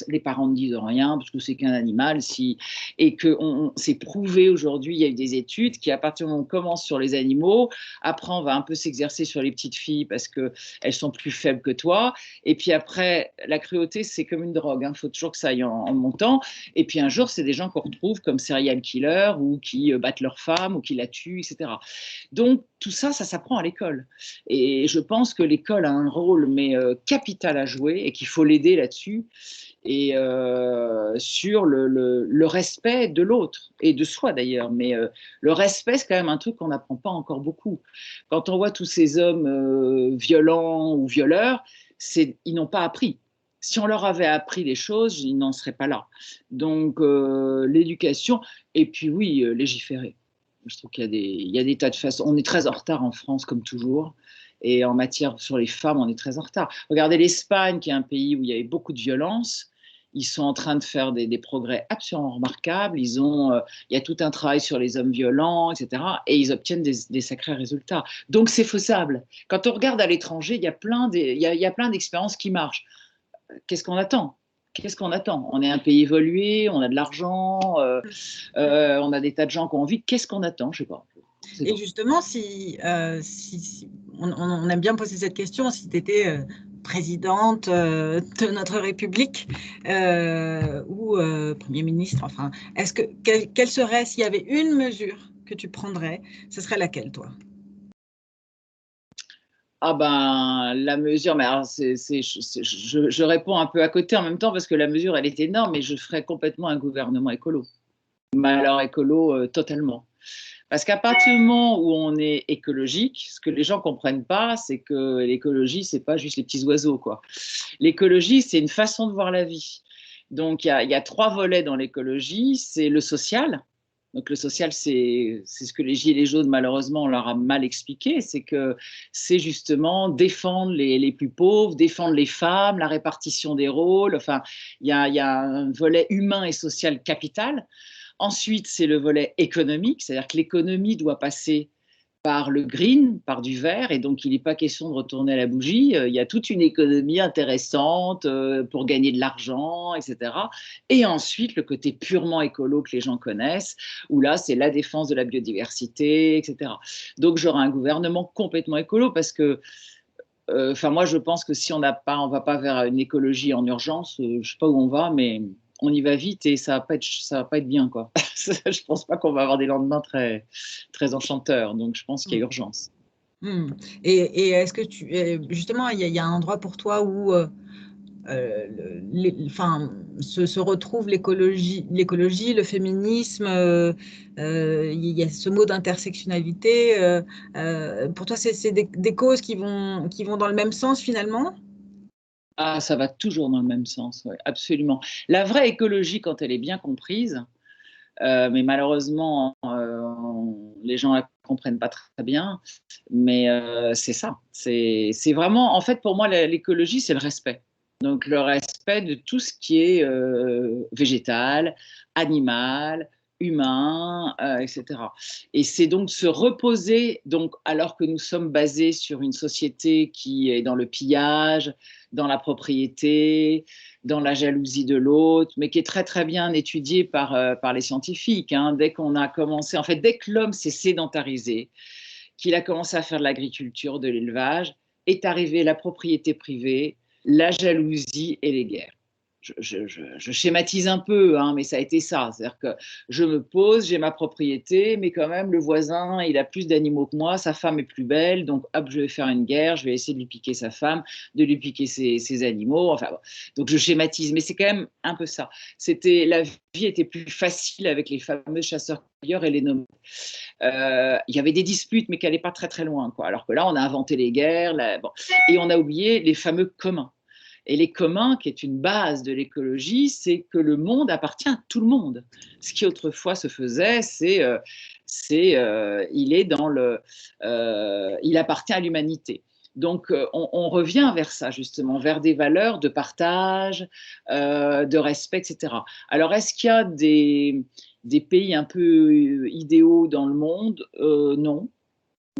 Speaker 2: Les parents ne disent rien parce que c'est qu'un animal. Et que c'est prouvé aujourd'hui, il y a eu des études qui, à partir du moment où on commence sur les animaux, après, on va un peu s'exercer sur les petites filles parce qu'elles sont plus faibles que toi. Et puis après, la cruauté, c'est comme une drogue. Il faut toujours que ça aille en montant. Et puis un jour, c'est des gens qu'on retrouve comme serial killers ou qui battent leur femme ou qui la tuent, etc. Donc, tout ça, ça s'apprend à l'école. Et je pense que l'école a un rôle, mais capital à jouer et qu'il faut l'aider là-dessus. Et sur le respect de l'autre et de soi d'ailleurs. Mais le respect, c'est quand même un truc qu'on n'apprend pas encore beaucoup. Quand on voit tous ces hommes violents ou violeurs, ils n'ont pas appris. Si on leur avait appris les choses, ils n'en seraient pas là. Donc, l'éducation, et puis oui, légiférer. Je trouve qu'il y a des tas de façons. On est très en retard en France, comme toujours. Et en matière sur les femmes, on est très en retard. Regardez l'Espagne, qui est un pays où il y avait beaucoup de violence. Ils sont en train de faire des progrès absolument remarquables. Il y a tout un travail sur les hommes violents, etc. Et ils obtiennent des sacrés résultats. Donc, c'est faisable. Quand on regarde à l'étranger, il y a plein d'expériences qui marchent. Qu'est-ce qu'on attend? On est un pays évolué, on a de l'argent, on a des tas de gens qui ont envie. Qu'est-ce qu'on attend? Je ne sais pas.
Speaker 1: Et justement, on aime bien poser cette question, si tu étais présidente de notre République ou Premier ministre, enfin, quelle serait, s'il y avait une mesure que tu prendrais, ce serait laquelle, toi?
Speaker 2: Ah ben, la mesure, mais alors je réponds un peu à côté en même temps parce que la mesure, elle est énorme, mais je ferais complètement un gouvernement écolo. Mais alors écolo, totalement. Parce qu'à partir du moment où on est écologique, ce que les gens ne comprennent pas, c'est que l'écologie, ce n'est pas juste les petits oiseaux, quoi. L'écologie, c'est une façon de voir la vie. Donc, il y a 3 volets dans l'écologie. C'est le social. Donc, le social, c'est ce que les Gilets jaunes, malheureusement, on leur a mal expliqué. C'est que c'est justement défendre les plus pauvres, défendre les femmes, la répartition des rôles. Enfin, il y a un volet humain et social capital. Ensuite, c'est le volet économique, c'est-à-dire que l'économie doit passer par le green, par du vert, et donc il n'est pas question de retourner à la bougie. Il y a toute une économie intéressante pour gagner de l'argent, etc. Et ensuite, le côté purement écolo que les gens connaissent, où là, c'est la défense de la biodiversité, etc. Donc, j'aurai un gouvernement complètement écolo parce que, enfin, moi, je pense que si on va pas vers une écologie en urgence, je ne sais pas où on va, mais on y va vite et ça va pas être bien, quoi. Je pense pas qu'on va avoir des lendemains très, très enchanteurs. Donc, je pense qu'il y a urgence.
Speaker 1: Mm. Et est-ce que justement, il y a un endroit pour toi où enfin, se retrouve l'écologie, le féminisme, il y a ce mot d'intersectionnalité. Pour toi, c'est des causes qui vont dans le même sens finalement?
Speaker 2: Ah, ça va toujours dans le même sens, ouais, absolument. La vraie écologie, quand elle est bien comprise, mais malheureusement, les gens ne la comprennent pas très bien, mais c'est ça. C'est vraiment, en fait, pour moi, l'écologie, c'est le respect. Donc, le respect de tout ce qui est végétal, animal, humain, etc. Et c'est donc se reposer, donc, alors que nous sommes basés sur une société qui est dans le pillage, dans la propriété, dans la jalousie de l'autre, mais qui est très très bien étudiée par les scientifiques. Hein. Dès qu'on a commencé, en fait, dès que l'homme s'est sédentarisé, qu'il a commencé à faire de l'agriculture, de l'élevage, est arrivée la propriété privée, la jalousie et les guerres. Je schématise un peu, hein, mais ça a été ça. C'est-à-dire que je me pose, j'ai ma propriété, mais quand même, le voisin, il a plus d'animaux que moi, sa femme est plus belle, donc hop, je vais faire une guerre, je vais essayer de lui piquer sa femme, de lui piquer ses animaux. Enfin, bon. Donc je schématise, mais c'est quand même un peu ça. La vie était plus facile avec les fameux chasseurs-cueilleurs et les nomades. Il y avait des disputes, mais qui n'allaient pas très très loin, quoi. Alors que là, on a inventé les guerres, bon. Et on a oublié les fameux communs. Et les communs, qui est une base de l'écologie, c'est que le monde appartient à tout le monde. Ce qui autrefois se faisait, il appartient à l'humanité. Donc, on revient vers ça, justement, vers des valeurs de partage, de respect, etc. Alors, est-ce qu'il y a des pays un peu idéaux dans le monde? Non.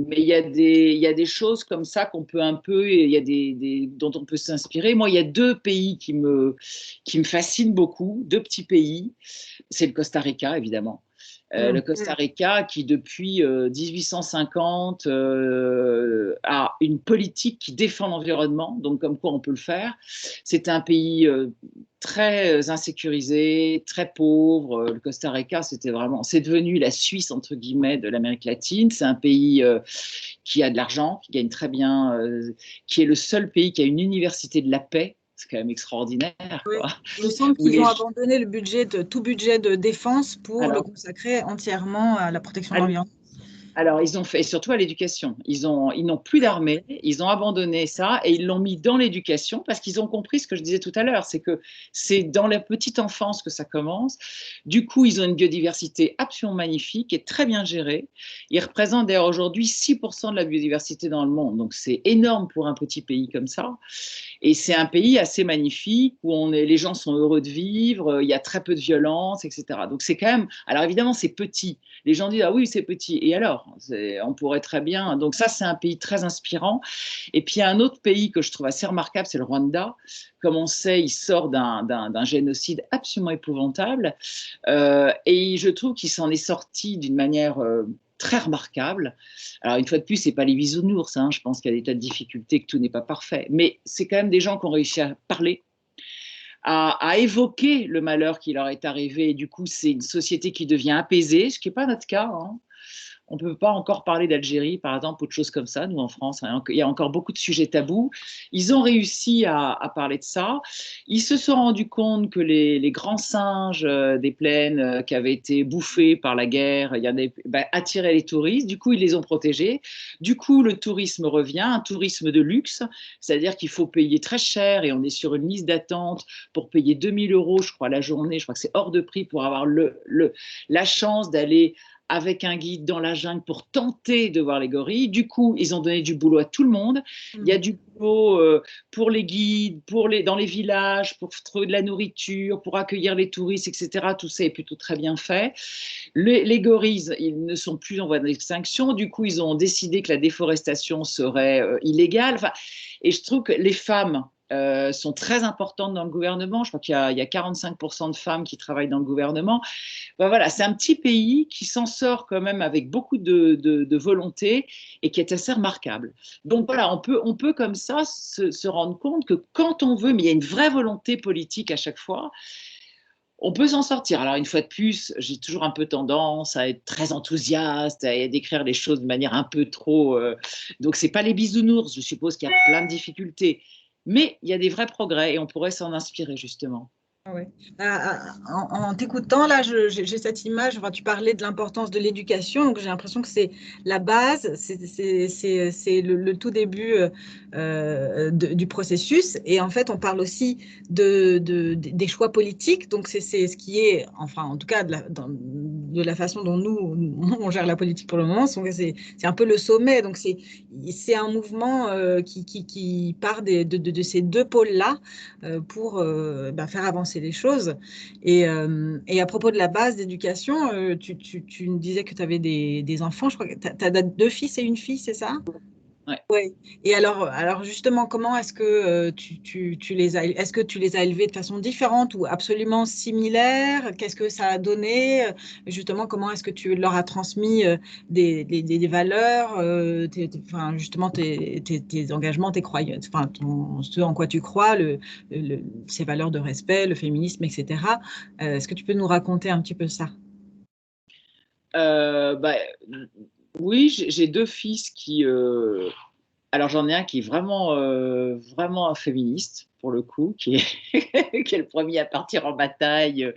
Speaker 2: Mais il y a des choses comme ça qu'on peut un peu, il y a dont on peut s'inspirer. Moi, il y a deux pays qui me fascinent beaucoup, deux petits pays. C'est le Costa Rica, évidemment. Le Costa Rica qui, depuis 1850, a une politique qui défend l'environnement, donc comme quoi on peut le faire. C'est un pays très insécurisé, très pauvre. Le Costa Rica, c'est devenu la Suisse, entre guillemets, de l'Amérique latine. C'est un pays qui a de l'argent, qui gagne très bien, qui est le seul pays qui a une université de la paix. C'est quand même extraordinaire.
Speaker 1: Oui.
Speaker 2: Quoi.
Speaker 1: Il me semble qu'ils ont abandonné tout budget de défense pour le consacrer entièrement à la protection de l'environnement.
Speaker 2: Alors, ils ont fait, surtout à l'éducation. Ils n'ont plus d'armée, ils ont abandonné ça et ils l'ont mis dans l'éducation parce qu'ils ont compris ce que je disais tout à l'heure, c'est que c'est dans la petite enfance que ça commence. Du coup, ils ont une biodiversité absolument magnifique et très bien gérée. Ils représentent d'ailleurs aujourd'hui 6% de la biodiversité dans le monde. Donc, c'est énorme pour un petit pays comme ça. Et c'est un pays assez magnifique où les gens sont heureux de vivre, il y a très peu de violence, etc. Donc, c'est quand même. Alors, évidemment, c'est petit. Les gens disent, ah oui, c'est petit. Et alors, on pourrait très bien. Donc ça, c'est un pays très inspirant. Et puis, il y a un autre pays que je trouve assez remarquable, c'est le Rwanda. Comme on sait, il sort d'un génocide absolument épouvantable. Et je trouve qu'il s'en est sorti d'une manière très remarquable. Alors, une fois de plus, ce n'est pas les bisounours. Hein. Je pense qu'il y a des tas de difficultés, que tout n'est pas parfait. Mais c'est quand même des gens qui ont réussi à parler, à évoquer le malheur qui leur est arrivé. Et du coup, c'est une société qui devient apaisée, ce qui n'est pas notre cas. Hein. On ne peut pas encore parler d'Algérie, par exemple, ou de choses comme ça. Nous, en France, il y a encore beaucoup de sujets tabous. Ils ont réussi à parler de ça. Ils se sont rendus compte que les grands singes des plaines qui avaient été bouffés par la guerre, attiraient les touristes. Du coup, ils les ont protégés. Du coup, le tourisme revient, un tourisme de luxe, c'est-à-dire qu'il faut payer très cher et on est sur une liste d'attente pour payer 2 000 €, je crois, la journée. Je crois que c'est hors de prix pour avoir la chance d'aller avec un guide dans la jungle pour tenter de voir les gorilles. Du coup, ils ont donné du boulot à tout le monde. Il y a du boulot pour les guides, dans les villages, pour trouver de la nourriture, pour accueillir les touristes, etc. Tout ça est plutôt très bien fait. Les gorilles, ils ne sont plus en voie d'extinction. Du coup, ils ont décidé que la déforestation serait illégale. Enfin, et je trouve que les femmes sont très importantes dans le gouvernement. Je crois qu'il y a 45% de femmes qui travaillent dans le gouvernement. Ben voilà, c'est un petit pays qui s'en sort quand même avec beaucoup de volonté et qui est assez remarquable. Donc voilà, on peut comme ça se rendre compte que quand on veut, mais il y a une vraie volonté politique à chaque fois, on peut s'en sortir. Alors, une fois de plus, j'ai toujours un peu tendance à être très enthousiaste, à décrire les choses de manière un peu trop. Donc, ce n'est pas les bisounours. Je suppose qu'il y a plein de difficultés. Mais il y a des vrais progrès et on pourrait s'en inspirer, justement.
Speaker 1: Ouais. En t'écoutant, là, j'ai cette image, enfin, tu parlais de l'importance de l'éducation, donc j'ai l'impression que c'est la base, c'est le tout début du processus. Et en fait, on parle aussi des choix politiques, donc c'est ce qui est, enfin, en tout cas, de la façon dont on gère la politique pour le moment, c'est un peu le sommet. Donc, c'est un mouvement qui part de ces deux pôles-là pour faire avancer les choses. Et à propos de la base d'éducation, tu me disais que tu avais des enfants, je crois que tu as deux fils et une fille, c'est ça?
Speaker 2: Ouais.
Speaker 1: Ouais. Et alors justement, comment est-ce que est-ce que tu les as élevés de façon différente ou absolument similaire? Qu'est-ce que ça a donné? Justement, comment est-ce que tu leur as transmis des valeurs, enfin, justement tes engagements, tes croyances, enfin, ce en quoi tu crois, ces valeurs de respect, le féminisme, etc. Est-ce que tu peux nous raconter un petit peu ça?
Speaker 2: Bah, oui, j'ai deux fils qui. Alors j'en ai un qui est vraiment un féministe pour le coup, qui est, qui est le premier à partir en bataille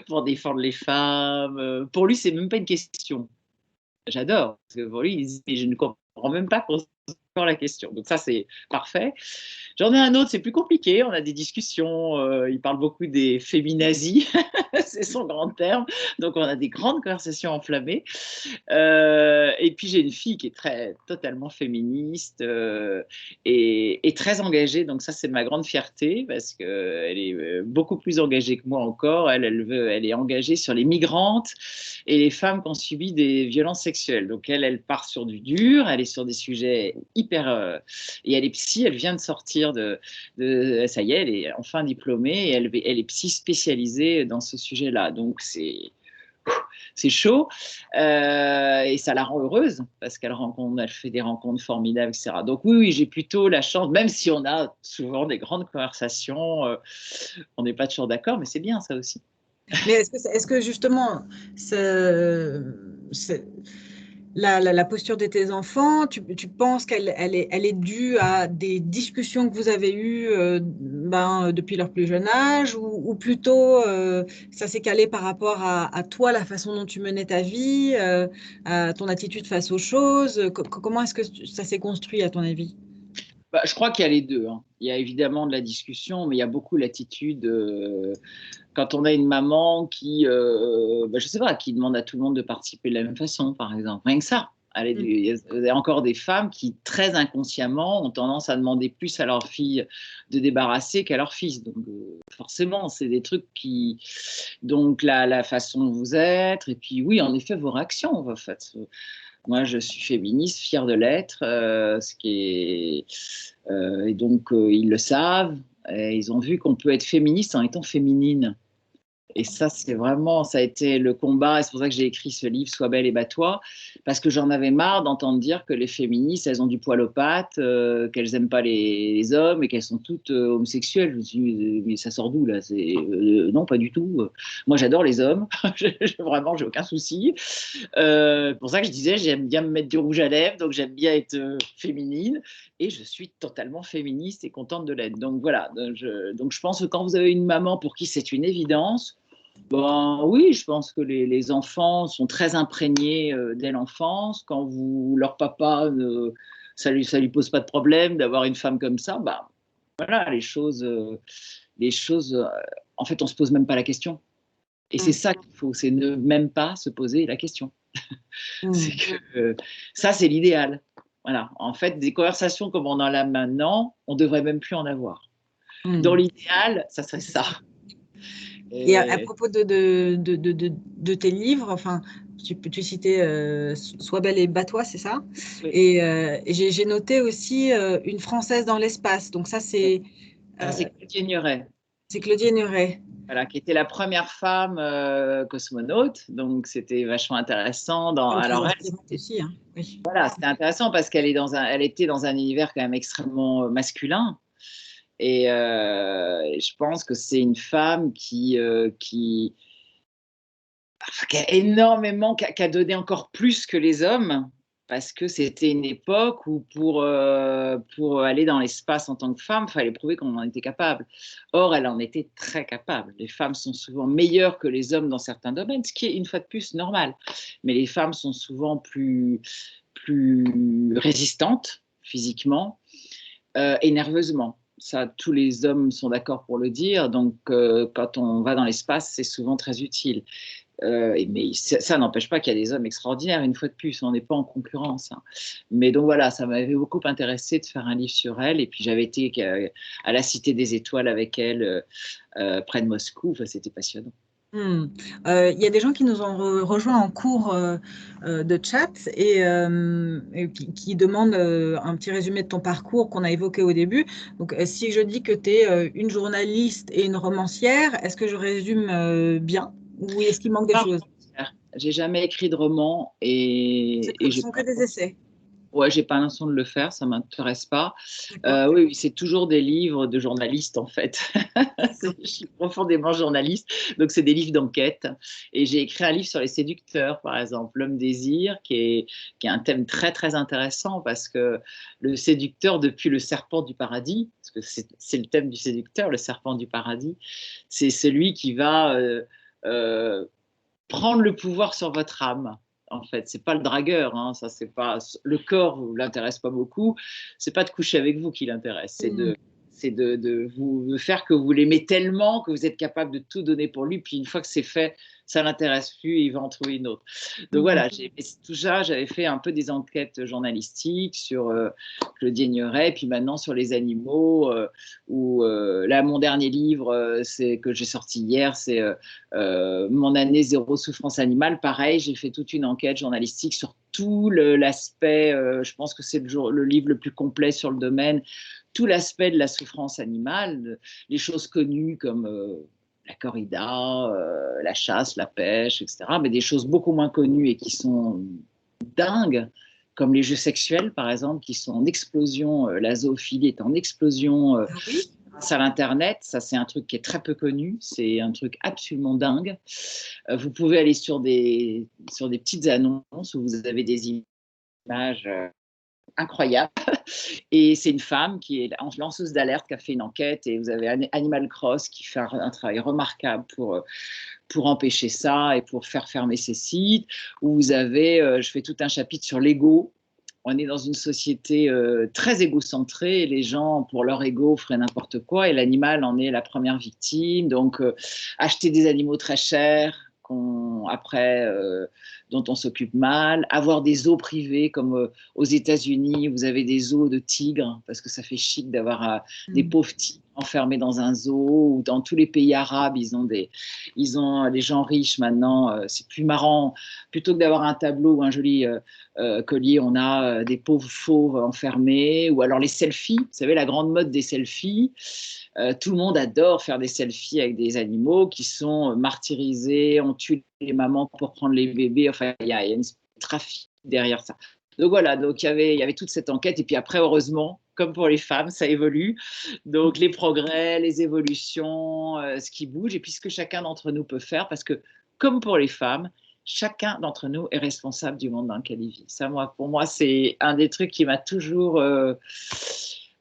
Speaker 2: pour défendre les femmes. Pour lui, c'est même pas une question. J'adore, parce que pour lui, il dit, je ne comprends même pas qu'on se pose la question. Donc ça, c'est parfait. J'en ai un autre, c'est plus compliqué. On a des discussions. Il parle beaucoup des féminazis, c'est son grand terme. Donc on a des grandes conversations enflammées. Et puis j'ai une fille qui est totalement féministe et très engagée. Donc ça, c'est ma grande fierté parce qu'elle est beaucoup plus engagée que moi encore. Elle est engagée sur les migrantes et les femmes qui ont subi des violences sexuelles. Donc elle part sur du dur. Elle est sur des sujets hyper. Et elle est psy. Elle vient de sortir ça y est, elle est enfin diplômée et elle est psy spécialisée dans ce sujet-là. Donc c'est chaud et ça la rend heureuse parce elle fait des rencontres formidables, etc. Donc oui, j'ai plutôt la chance, même si on a souvent des grandes conversations, on n'est pas toujours d'accord, mais c'est bien ça aussi.
Speaker 1: Mais est-ce que justement, la posture de tes enfants, tu penses elle est due à des discussions que vous avez eues depuis leur plus jeune âge ou plutôt ça s'est calé par rapport à toi, la façon dont tu menais ta vie, à ton attitude face aux choses? Comment est-ce que ça s'est construit à ton avis?
Speaker 2: Bah, je crois qu'il y a les deux, hein. Il y a évidemment de la discussion, mais il y a beaucoup l'attitude. Quand on a une maman qui, je sais pas, qui demande à tout le monde de participer de la même façon, par exemple. Rien que ça. Il y a encore des femmes qui, très inconsciemment, ont tendance à demander plus à leur fille de débarrasser qu'à leur fils. Donc, forcément, c'est des trucs qui. Donc, la façon dont vous êtes, et puis, oui, en effet, vos réactions, en fait. Moi, je suis féministe, fière de l'être, et donc, ils le savent. Et ils ont vu qu'on peut être féministe en étant féminine. Et ça, ça a été le combat. Et c'est pour ça que j'ai écrit ce livre, Sois belle et bats-toi, parce que j'en avais marre d'entendre dire que les féministes, elles ont du poil aux pattes, qu'elles n'aiment pas les hommes et qu'elles sont toutes homosexuelles. Je me suis dit, mais ça sort d'où là? Non, pas du tout. Moi, j'adore les hommes. Vraiment, j'ai aucun souci. Pour ça que je disais, j'aime bien me mettre du rouge à lèvres, donc j'aime bien être féminine. Et je suis totalement féministe et contente de l'être. Donc voilà, donc je pense que quand vous avez une maman pour qui c'est une évidence, bon, oui, je pense que les enfants sont très imprégnés dès l'enfance. Quand leur papa, ça lui pose pas de problème d'avoir une femme comme ça, bah, voilà, en fait, on se pose même pas la question. Et c'est ça qu'il faut, c'est ne même pas se poser la question. C'est que ça, c'est l'idéal. Voilà. En fait, des conversations comme on en a maintenant, on devrait même plus en avoir. Dans l'idéal, ça serait ça.
Speaker 1: Et à propos de tes livres, enfin, tu citais Sois belle et bats-toi, c'est ça?
Speaker 2: Oui.
Speaker 1: Et j'ai noté aussi Une Française dans l'espace. Donc ça, c'est
Speaker 2: Claudie Nuret.
Speaker 1: C'est Claudie Nuret.
Speaker 2: Voilà, qui était la première femme cosmonaute. Donc, c'était vachement intéressant.
Speaker 1: Très inspirante aussi, hein. Oui.
Speaker 2: Voilà, c'était intéressant parce qu'elle elle était dans un univers quand même extrêmement masculin. Et je pense que c'est une femme qui a énormément, qui a donné encore plus que les hommes, parce que c'était une époque où pour aller dans l'espace en tant que femme, il fallait prouver qu'on en était capable. Or, elle en était très capable. Les femmes sont souvent meilleures que les hommes dans certains domaines, ce qui est une fois de plus normal. Mais les femmes sont souvent plus résistantes physiquement et nerveusement. Ça, tous les hommes sont d'accord pour le dire. Donc, quand on va dans l'espace, c'est souvent très utile. Mais ça n'empêche pas qu'il y a des hommes extraordinaires, une fois de plus, on n'est pas en concurrence. Hein. Mais donc voilà, ça m'avait beaucoup intéressé de faire un livre sur elle. Et puis j'avais été à la Cité des Étoiles avec elle, près de Moscou. Enfin, c'était passionnant.
Speaker 1: Il y a des gens qui nous ont rejoints en cours de chat et qui demandent un petit résumé de ton parcours qu'on a évoqué au début. Donc, si je dis que tu es une journaliste et une romancière, est-ce que je résume bien ou est-ce qu'il manque des choses?
Speaker 2: J'ai jamais écrit de roman et
Speaker 1: Ce sont que des essais.
Speaker 2: Ouais, j'ai pas l'intention de le faire, ça m'intéresse pas. Oui, c'est toujours des livres de journalistes en fait. Je suis profondément journaliste, donc c'est des livres d'enquête. Et j'ai écrit un livre sur les séducteurs, par exemple, L'homme désir, qui est un thème très très intéressant parce que le séducteur, depuis le serpent du paradis, parce que c'est le thème du séducteur, le serpent du paradis, c'est celui qui va prendre le pouvoir sur votre âme. En fait, c'est pas le dragueur, hein, ça c'est pas le corps vous l'intéresse pas beaucoup. C'est pas de coucher avec vous qui l'intéresse, c'est de vous faire que vous l'aimez tellement que vous êtes capable de tout donner pour lui. Puis une fois que c'est fait, ça l'intéresse plus et il va en trouver une autre. Donc voilà, tout ça, j'avais fait un peu des enquêtes journalistiques sur Claudie Nuret, puis maintenant sur les animaux. Là, mon dernier livre, c'est que j'ai sorti hier, c'est mon année zéro souffrance animale. Pareil, j'ai fait toute une enquête journalistique sur tout l'aspect. Je pense que c'est le livre le plus complet sur le domaine. Tout l'aspect de la souffrance animale, les choses connues comme la corrida, la chasse, la pêche, etc. Mais des choses beaucoup moins connues et qui sont dingues, comme les jeux sexuels, par exemple, qui sont en explosion. La zoophilie est en explosion grâce à l'Internet. Ça, c'est un truc qui est très peu connu. C'est un truc absolument dingue. Vous pouvez aller sur des petites annonces où vous avez des images incroyable. Et c'est une femme qui est lanceuse d'alerte, qui a fait une enquête, et vous avez Animal Cross qui fait un travail remarquable pour empêcher ça et pour faire fermer ces sites. Où vous avez, je fais tout un chapitre sur l'ego. On est dans une société très égocentrée et les gens, pour leur ego, feraient n'importe quoi et l'animal en est la première victime. Donc, acheter des animaux très chers, dont on s'occupe mal, avoir des zoos privés comme aux États-Unis, vous avez des zoos de tigres parce que ça fait chic d'avoir des pauvres tigres enfermés dans un zoo, ou dans tous les pays arabes, ils ont des gens riches maintenant, c'est plus marrant, plutôt que d'avoir un tableau ou un joli collier, on a des pauvres fauves enfermés, ou alors les selfies, vous savez, la grande mode des selfies. Tout le monde adore faire des selfies avec des animaux qui sont martyrisés, on tue les mamans pour prendre les bébés, enfin il y a une trafic derrière ça. Donc voilà, donc il y avait toute cette enquête, et puis après, heureusement, comme pour les femmes, ça évolue. Donc les progrès, les évolutions, ce qui bouge, et puis ce que chacun d'entre nous peut faire, parce que comme pour les femmes, chacun d'entre nous est responsable du monde dans lequel il vit. Ça, pour moi, c'est un des trucs qui m'a toujours...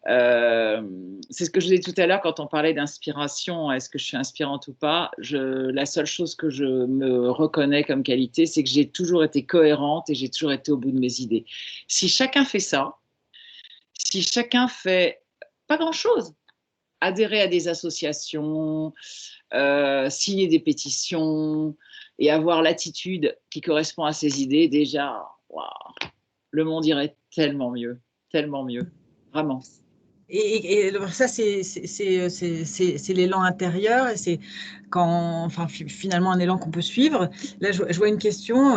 Speaker 2: c'est ce que je disais tout à l'heure quand on parlait d'inspiration, est-ce que je suis inspirante ou pas? La seule chose que je me reconnais comme qualité, c'est que j'ai toujours été cohérente et j'ai toujours été au bout de mes idées. Si chacun fait ça, si chacun fait pas grand-chose, adhérer à des associations, signer des pétitions, et avoir l'attitude qui correspond à ses idées, déjà, waouh, le monde irait tellement mieux, vraiment.
Speaker 1: Et ça, c'est l'élan intérieur, et c'est enfin, finalement un élan qu'on peut suivre. Là, je vois une question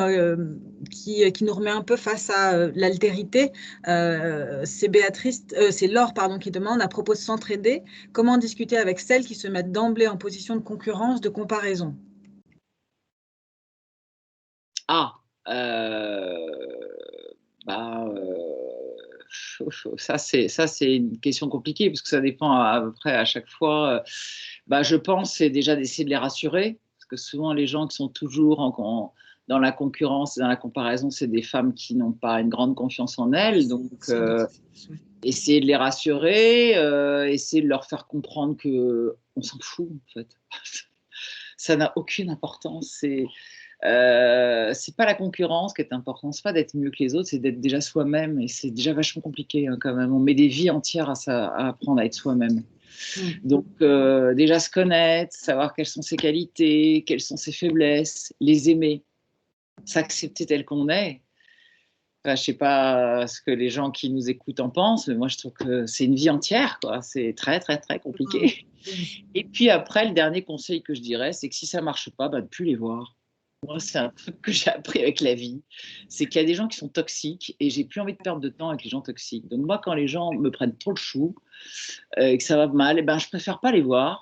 Speaker 1: qui nous remet un peu face à l'altérité. C'est Béatrice, c'est Laure, pardon, qui demande, à propos de s'entraider, comment discuter avec celles qui se mettent d'emblée en position de concurrence, de comparaison?
Speaker 2: Ah, bah, ça c'est une question compliquée parce que ça dépend à peu près à chaque fois. Bah, je pense c'est déjà d'essayer de les rassurer parce que souvent les gens qui sont toujours dans la concurrence et dans la comparaison, c'est des femmes qui n'ont pas une grande confiance en elles. Donc, essayer de les rassurer, essayer de leur faire comprendre que on s'en fout en fait. Ça n'a aucune importance. C'est pas la concurrence qui est importante, c'est pas d'être mieux que les autres, c'est d'être déjà soi-même, et c'est déjà vachement compliqué hein, quand même. On met des vies entières à apprendre à être soi-même. Donc déjà se connaître, savoir quelles sont ses qualités, quelles sont ses faiblesses, les aimer, s'accepter tel qu'on est. Enfin, je sais pas ce que les gens qui nous écoutent en pensent, mais moi je trouve que c'est une vie entière, quoi. C'est très très très compliqué. Et puis après, le dernier conseil que je dirais, c'est que si ça marche pas, bah, de plus les voir. Moi, c'est un truc que j'ai appris avec la vie, c'est qu'il y a des gens qui sont toxiques et j'ai plus envie de perdre de temps avec les gens toxiques. Donc moi, quand les gens me prennent trop le chou et que ça va mal, eh ben, je préfère pas les voir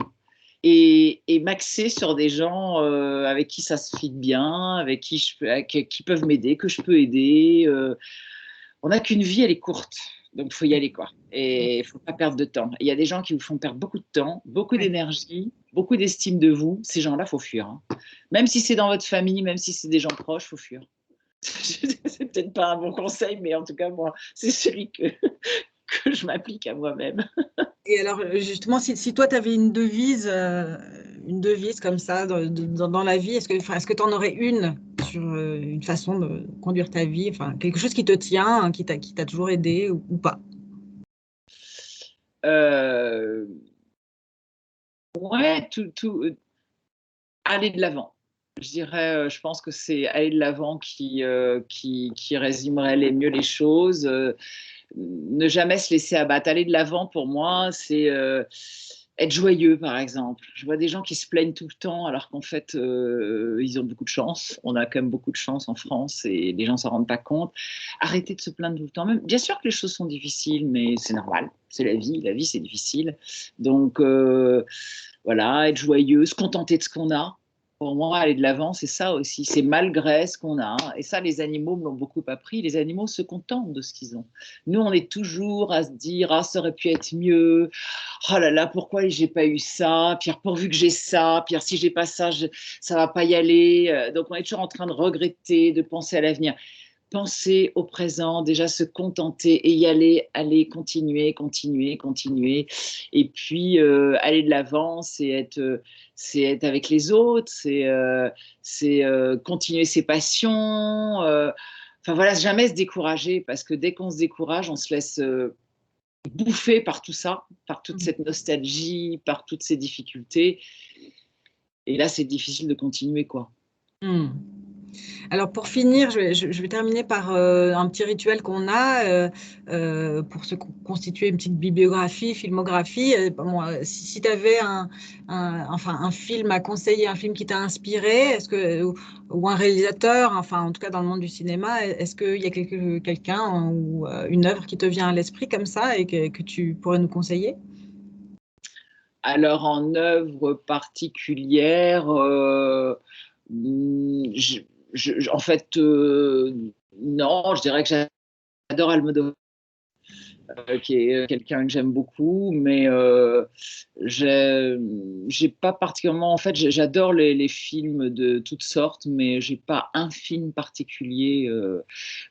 Speaker 2: et m'axer sur des gens avec qui ça se fit bien, avec qui peuvent m'aider, que je peux aider. On n'a qu'une vie, elle est courte. Donc, il faut y aller, quoi. Et il ne faut pas perdre de temps. Il y a des gens qui vous font perdre beaucoup de temps, beaucoup d'énergie, beaucoup d'estime de vous. Ces gens-là, il faut fuir. Hein. Même si c'est dans votre famille, même si c'est des gens proches, il faut fuir. C'est peut-être pas un bon conseil, mais en tout cas, moi, c'est celui que je m'applique à moi-même.
Speaker 1: Et alors, justement, si toi, tu avais une devise comme ça dans la vie, est-ce que tu en aurais une sur une façon de conduire ta vie, enfin, quelque chose qui te tient, hein, qui t'a toujours aidé ou pas?
Speaker 2: Ouais, aller de l'avant. Je dirais, je pense que c'est aller de l'avant qui résumerait mieux les choses. Ne jamais se laisser abattre. Aller de l'avant, pour moi, c'est être joyeux, par exemple. Je vois des gens qui se plaignent tout le temps, alors qu'en fait, ils ont beaucoup de chance. On a quand même beaucoup de chance en France et les gens ne s'en rendent pas compte. Arrêtez de se plaindre tout le temps. Même, bien sûr que les choses sont difficiles, mais c'est normal. C'est la vie. La vie, c'est difficile. Donc, voilà, être joyeux, se contenter de ce qu'on a. Pour moi, aller de l'avant, c'est ça aussi. C'est malgré ce qu'on a. Et ça, les animaux me l'ont beaucoup appris. Les animaux se contentent de ce qu'ils ont. Nous, on est toujours à se dire, ah, ça aurait pu être mieux. Oh là là, pourquoi j'ai pas eu ça? Pierre, pourvu que j'ai ça. Pierre, si j'ai pas ça, ça va pas y aller. Donc, on est toujours en train de regretter, de penser à l'avenir. Penser au présent, déjà se contenter et y aller, continuer. Et puis, aller de l'avant, c'est être avec les autres, c'est continuer ses passions. Enfin voilà, jamais se décourager, parce que dès qu'on se décourage, on se laisse bouffer par tout ça, par toute cette nostalgie, par toutes ces difficultés. Et là, c'est difficile de continuer, quoi.
Speaker 1: Alors pour finir, je vais terminer par un petit rituel qu'on a pour se constituer une petite bibliographie, filmographie. Bon, si tu avais enfin, un film à conseiller, un film qui t'a inspiré, ou un réalisateur, enfin en tout cas dans le monde du cinéma, est-ce qu'il y a quelqu'un ou une œuvre qui te vient à l'esprit comme ça et que tu pourrais nous conseiller?
Speaker 2: Alors en œuvre particulière, en fait, non, je dirais que j'adore Almodovar, qui est quelqu'un que j'aime beaucoup, mais j'ai pas particulièrement. En fait, j'adore les films de toutes sortes, mais j'ai pas un film particulier.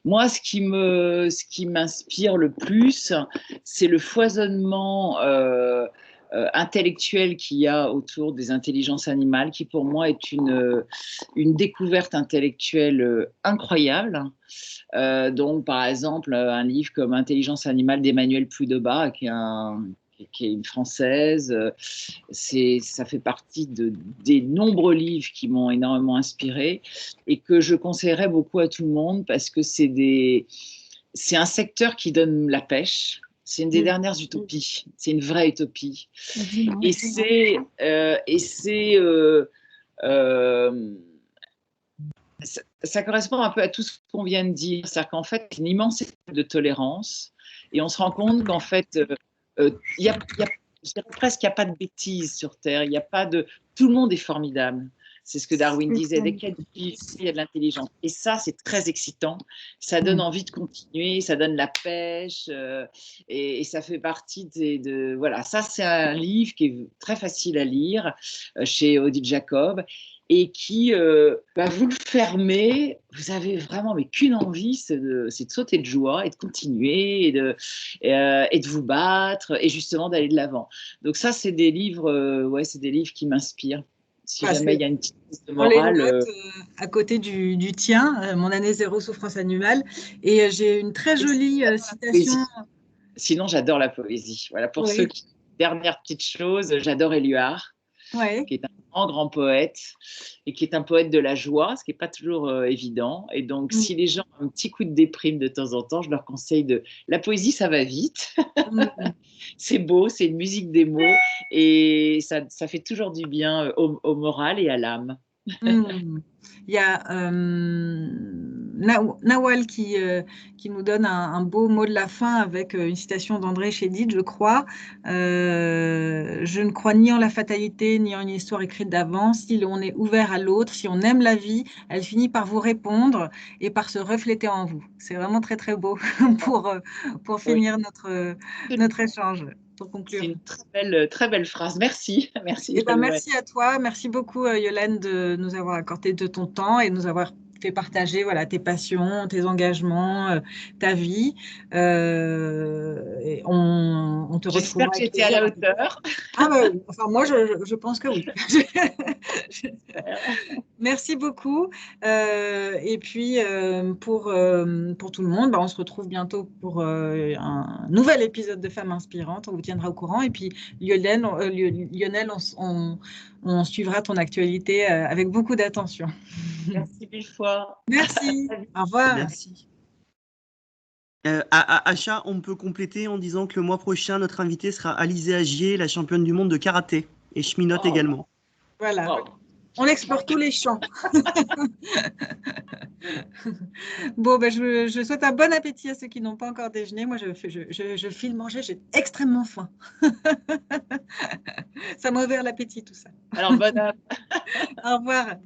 Speaker 2: Moi, ce qui m'inspire le plus, c'est le foisonnement intellectuel qu'il y a autour des intelligences animales, qui pour moi est une découverte intellectuelle incroyable. Donc, par exemple, un livre comme Intelligence animale d'Emmanuel Ploudeba, qui est qui est une Française. Ça fait partie des nombreux livres qui m'ont énormément inspirée et que je conseillerais beaucoup à tout le monde parce que c'est un secteur qui donne la pêche. C'est une des dernières utopies. C'est une vraie utopie. Et ça correspond un peu à tout ce qu'on vient de dire. C'est-à-dire qu'en fait, une immense école de tolérance. Et on se rend compte qu'en fait, je dirais presque qu'il n'y a pas de bêtises sur Terre. Il y a pas de... Tout le monde est formidable. C'est ce que Darwin disait. Dès qu'il y a du vivre, il y a de l'intelligence. Et ça, c'est très excitant. Ça donne envie de continuer. Ça donne la pêche. Et ça fait partie voilà. Ça, c'est un livre qui est très facile à lire chez Odile Jacob. Et qui, vous le fermez, vous avez vraiment mais qu'une envie, c'est de sauter de joie et de continuer et de vous battre et justement d'aller de l'avant. Donc ça, c'est des livres, c'est des livres qui m'inspirent. Si jamais il y a une petite piste morale.
Speaker 1: On les note à côté du tien, Mon année zéro souffrance animale. Et j'ai une très jolie citation.
Speaker 2: Sinon, j'adore la poésie. Voilà, pour ceux qui... Dernière petite chose, j'adore Éluard. Qui est un grand poète et qui est un poète de la joie, ce qui n'est pas toujours évident. Et donc, si les gens ont un petit coup de déprime de temps en temps, je leur conseille la poésie, ça va vite. C'est beau, c'est une musique des mots et ça fait toujours du bien au moral et à l'âme.
Speaker 1: Il y a Nawal qui nous donne un beau mot de la fin avec une citation d'André Chédid, je crois. Je ne crois ni en la fatalité, ni en une histoire écrite d'avance. Si on est ouvert à l'autre, si on aime la vie, elle finit par vous répondre et par se refléter en vous. C'est vraiment très, très beau pour finir notre échange.
Speaker 2: C'est une très belle phrase. Merci. Merci,
Speaker 1: merci à toi. Merci beaucoup, Yolène, de nous avoir accordé de ton temps et de nous avoir fait partager tes passions, tes engagements, ta vie. Et on te retrouve.
Speaker 2: J'espère que j'étais à la hauteur.
Speaker 1: Moi, je pense que oui. Merci beaucoup. Et puis, pour tout le monde, on se retrouve bientôt pour un nouvel épisode de Femmes Inspirantes. On vous tiendra au courant. Et puis, Lionel, on suivra ton actualité avec beaucoup d'attention.
Speaker 2: Merci mille fois.
Speaker 1: Merci. Au revoir.
Speaker 3: Merci. Acha, on peut compléter en disant que le mois prochain, notre invitée sera Alizée Agier, la championne du monde de karaté, et cheminote également.
Speaker 1: Voilà. On explore tous les champs. Bon, je souhaite un bon appétit à ceux qui n'ont pas encore déjeuné. Moi, je file manger, j'ai extrêmement faim. Ça m'a ouvert l'appétit, tout ça.
Speaker 2: Alors, bonne app.
Speaker 1: Au revoir.